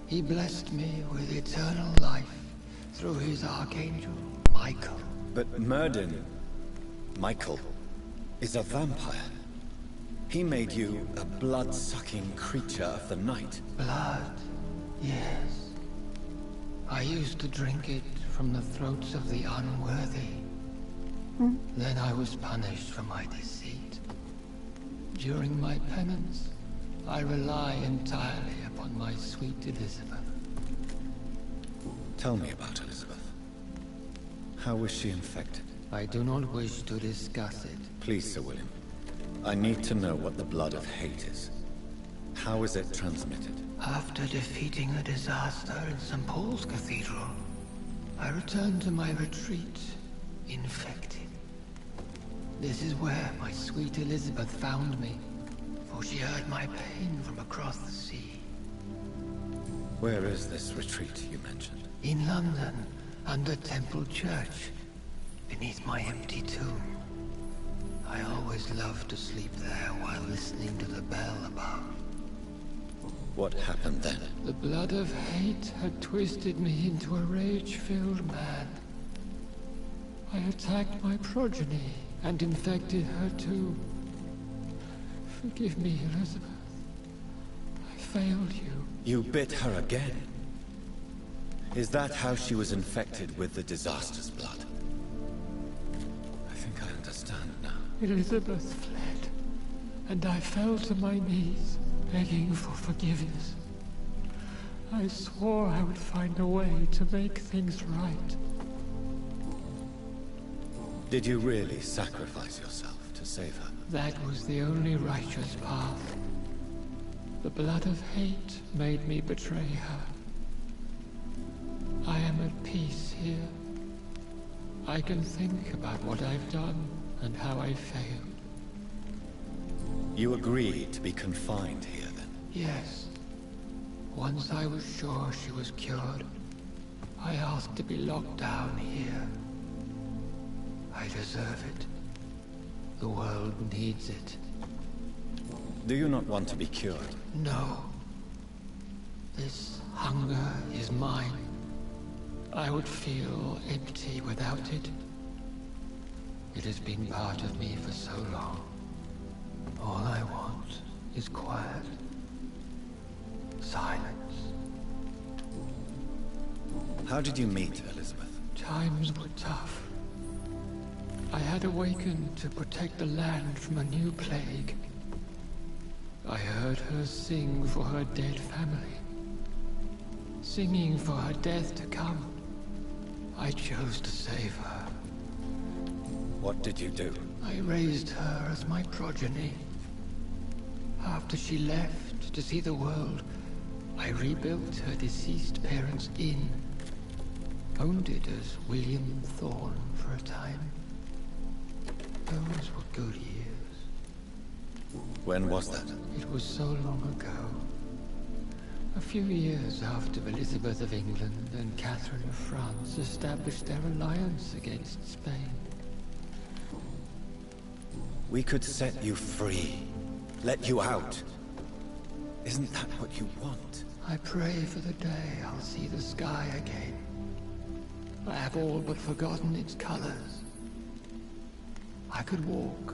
He blessed me with eternal life through his archangel, Michael. But Murden, Michael, is a vampire. He made you a blood-sucking creature of the night. Blood, yes. I used to drink it from the throats of the unworthy. Then I was punished for my deceit. During my penance, I rely entirely upon my sweet Elizabeth. Tell me about Elizabeth. How was she infected? I do not wish to discuss it. Please, Sir William. I need to know what the blood of hate is. How is it transmitted? After defeating the disaster in St. Paul's Cathedral, I returned to my retreat, infected. This is where my sweet Elizabeth found me, for she heard my pain from across the sea. Where is this retreat you mentioned? In London, under Temple Church, beneath my empty tomb. I always loved to sleep there while listening to the bell above. What happened then? The blood of hate had twisted me into a rage-filled man. I attacked my progeny and infected her too. Forgive me, Elizabeth. I failed you. You bit her again? Is that how she was infected with the disaster's blood? I think I understand now. Elizabeth fled, and I fell to my knees, begging for forgiveness. I swore I would find a way to make things right. Did you really sacrifice yourself to save her? That was the only righteous path. The blood of hate made me betray her. I am at peace here. I can think about what I've done and how I failed. You agreed to be confined here then? Yes. Once I was sure she was cured, I asked to be locked down here. I deserve it. The world needs it. Do you not want to be cured? No. This hunger is mine. I would feel empty without it. It has been part of me for so long. All I want is quiet. Silence. How did you meet Elizabeth? Times were tough. I had awakened to protect the land from a new plague. I heard her sing for her dead family. Singing for her death to come. I chose to save her. What did you do? I raised her as my progeny. After she left to see the world, I rebuilt her deceased parents' inn. Owned it as William Thorne for a time. Those were good years. When was that? It was so long ago. A few years after Elizabeth of England and Catherine of France established their alliance against Spain. We could set you free. Let you out. Isn't that what you want? I pray for the day I'll see the sky again. I have all but forgotten its colors. I could walk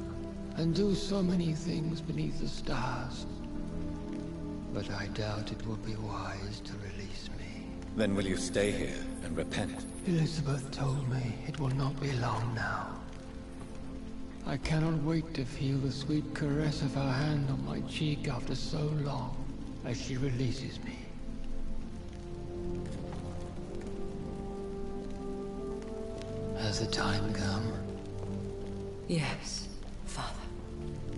and do so many things beneath the stars. But I doubt it would be wise to release me. Then will you stay here and repent? Elizabeth told me it will not be long now. I cannot wait to feel the sweet caress of her hand on my cheek after so long, as she releases me. Has the time come? Yes, Father.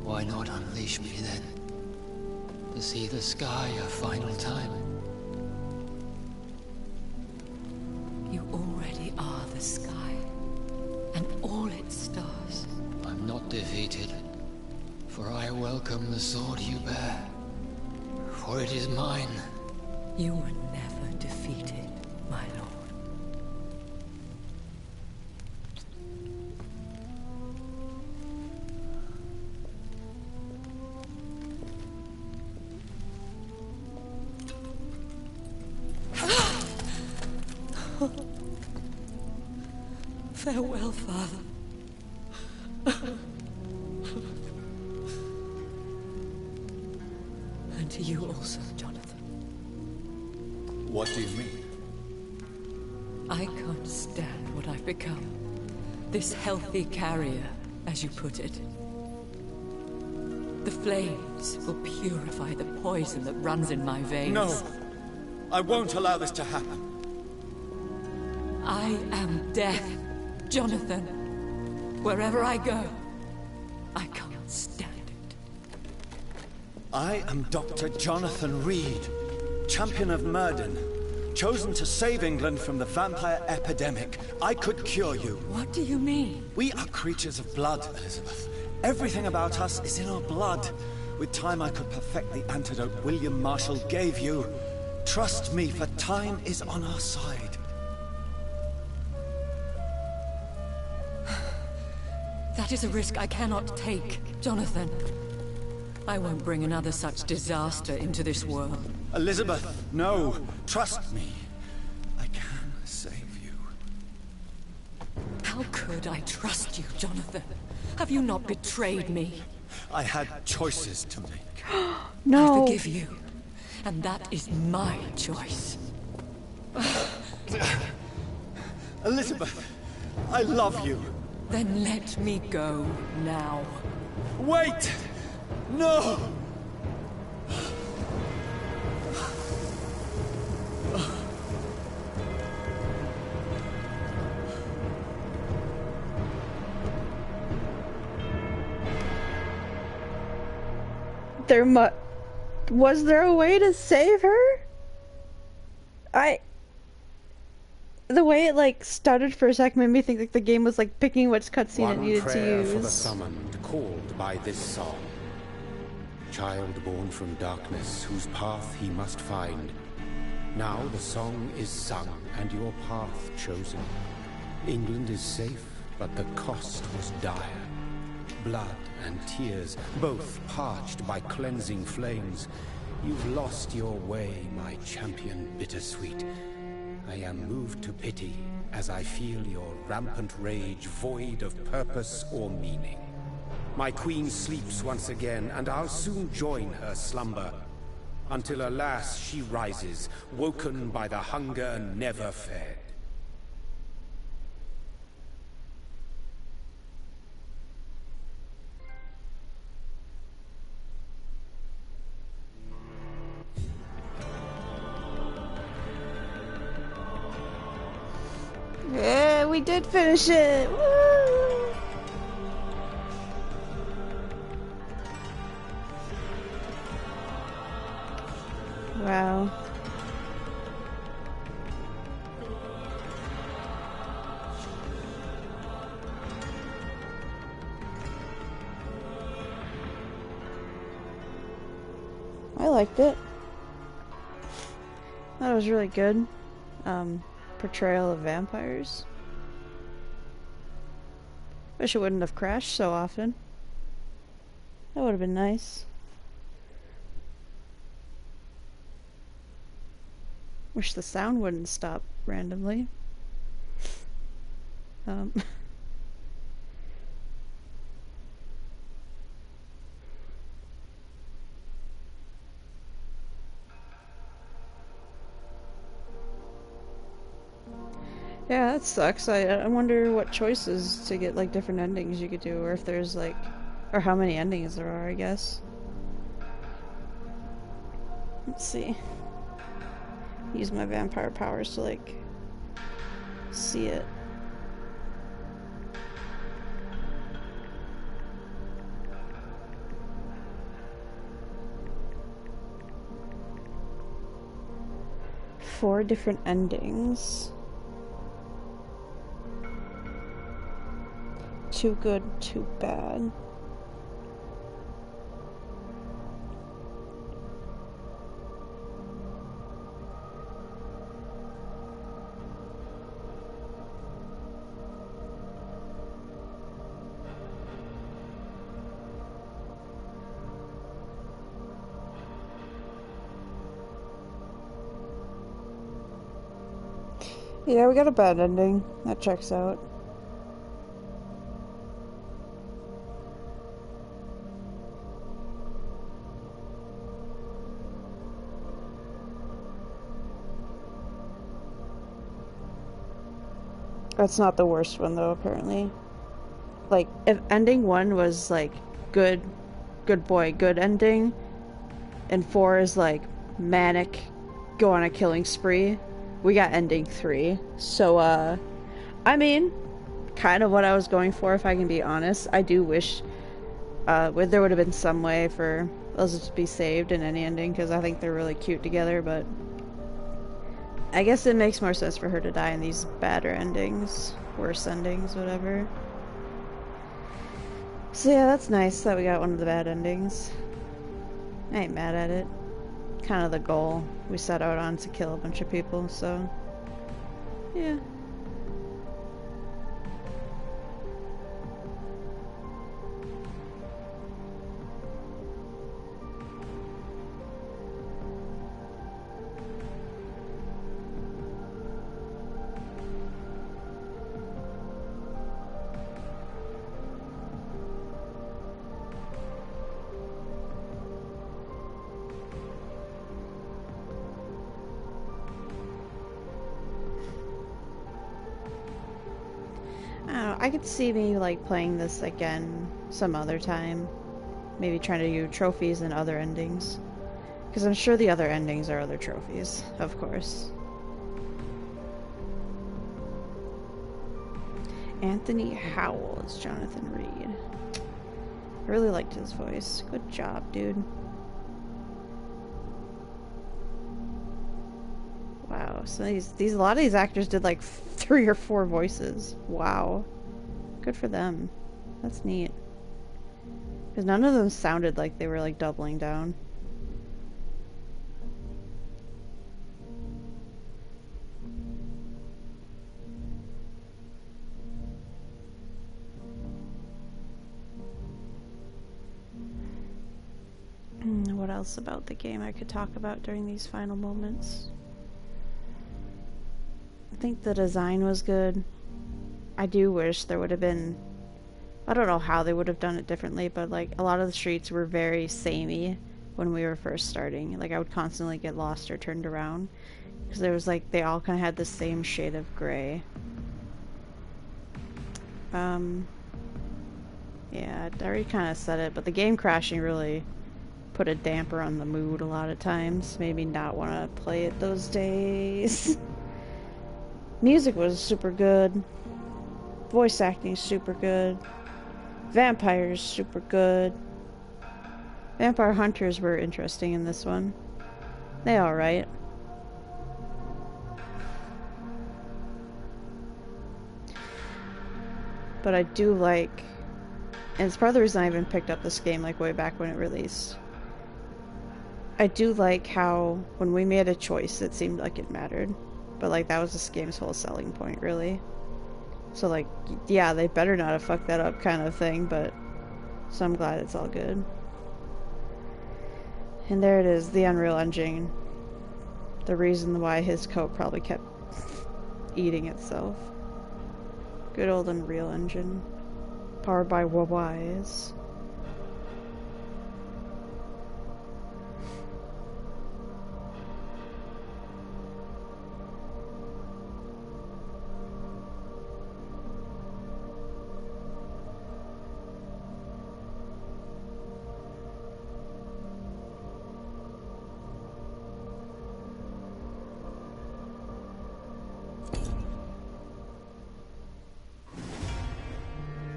Why not unleash me then? To see the sky a final time. You already are the sky, and all its stars. I'm not defeated, for I welcome the sword you bear, for it is mine. You were never defeated, my lord. Farewell, Father. And to you also, Jonathan. What do you mean? I can't stand what I've become. This healthy carrier, as you put it. The flames will purify the poison that runs in my veins. No! I won't allow this to happen. I am death, Jonathan. Wherever I go, I can't stand it. I am Dr. Jonathan Reed, champion of Murden, chosen to save England from the vampire epidemic. I could cure you. What do you mean? We are creatures of blood, Elizabeth. Everything about us is in our blood. With time, I could perfect the antidote William Marshall gave you. Trust me, for time is on our side. That is a risk I cannot take, Jonathan. I won't bring another such disaster into this world. Elizabeth, no. Trust me. I can save you. How could I trust you, Jonathan? Have you not betrayed me? I had choices to make. No. I forgive you. And that is my choice. Elizabeth, I love you. Then let me go now. Wait! No! Was there a way to save her? The way it like stuttered for a sec made me think like the game was like picking which cutscene it needed to use. For the summoned, called by this song. Child born from darkness, whose path he must find. Now the song is sung, and your path chosen. England is safe, but the cost was dire. Blood and tears, both parched by cleansing flames. You've lost your way, my champion bittersweet. I am moved to pity as I feel your rampant rage void of purpose or meaning. My queen sleeps once again, and I'll soon join her slumber. Until alas, she rises, woken by the hunger never fed. Yeah, we did finish it! Woo! Wow. I liked it. That was really good. Portrayal of vampires. Wish it wouldn't have crashed so often. That would have been nice. Wish the sound wouldn't stop randomly. Yeah, that sucks. I wonder what choices to get, like, different endings you could do, or if there's, like, or how many endings there are, I guess. Let's see. Use my vampire powers to, like, see it. Four different endings. Too good, too bad. Yeah, we got a bad ending. That checks out. That's not the worst one, though, apparently. Like, if ending 1 was, like, good boy, good ending, and 4 is, like, manic, go on a killing spree, we got ending 3. So, I mean, kind of what I was going for, if I can be honest. I do wish there would have been some way for those to be saved in any ending, because I think they're really cute together, but I guess it makes more sense for her to die in these badder endings, worse endings, whatever. So yeah, that's nice that we got one of the bad endings. I ain't mad at it. Kind of the goal we set out on, to kill a bunch of people, so yeah. I could see me, like, playing this again some other time. Maybe trying to do trophies and other endings. Because I'm sure the other endings are other trophies, of course. Anthony Howell is Jonathan Reed. I really liked his voice. Good job, dude. Wow, so a lot of these actors did like 3 or 4 voices. Wow. Good for them. That's neat. Because none of them sounded like they were like doubling down. What else about the game I could talk about during these final moments? I think the design was good. I do wish there would have been... I don't know how they would have done it differently, but like a lot of the streets were very samey when we were first starting. Like I would constantly get lost or turned around. Because there was like, they all kind of had the same shade of gray. Yeah, I already kind of said it, but the game crashing really put a damper on the mood a lot of times. Made me not want to play it those days. Music was super good. Voice acting super good. Vampires super good. Vampire hunters were interesting in this one. They alright. But I do like, and it's part of the reason I even picked up this game like way back when it released. I do like how when we made a choice it seemed like it mattered. But like that was this game's whole selling point really. So like, yeah, they better not have fucked that up kind of thing, but so I'm glad it's all good. And there it is, the Unreal Engine. The reason why his coat probably kept eating itself. Good old Unreal Engine. Powered by Wise.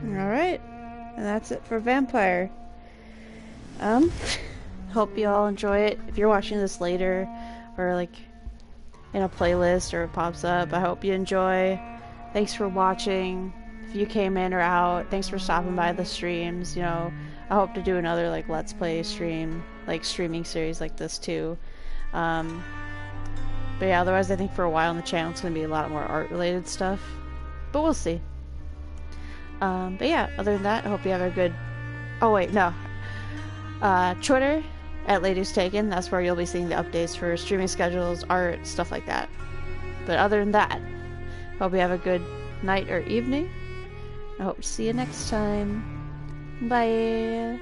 Alright, and that's it for Vampyr. Hope you all enjoy it. If you're watching this later, or like in a playlist or it pops up, I hope you enjoy. Thanks for watching. If you came in or out, thanks for stopping by the streams. You know, I hope to do another like Let's Play stream, like streaming series like this too. But yeah, otherwise I think for a while on the channel it's going to be a lot more art related stuff. But we'll see. But yeah, other than that, I hope you have a good... Oh wait, no. Twitter, at Ladies Taken, that's where you'll be seeing the updates for streaming schedules, art, stuff like that. But other than that, hope you have a good night or evening. I hope to see you next time. Bye!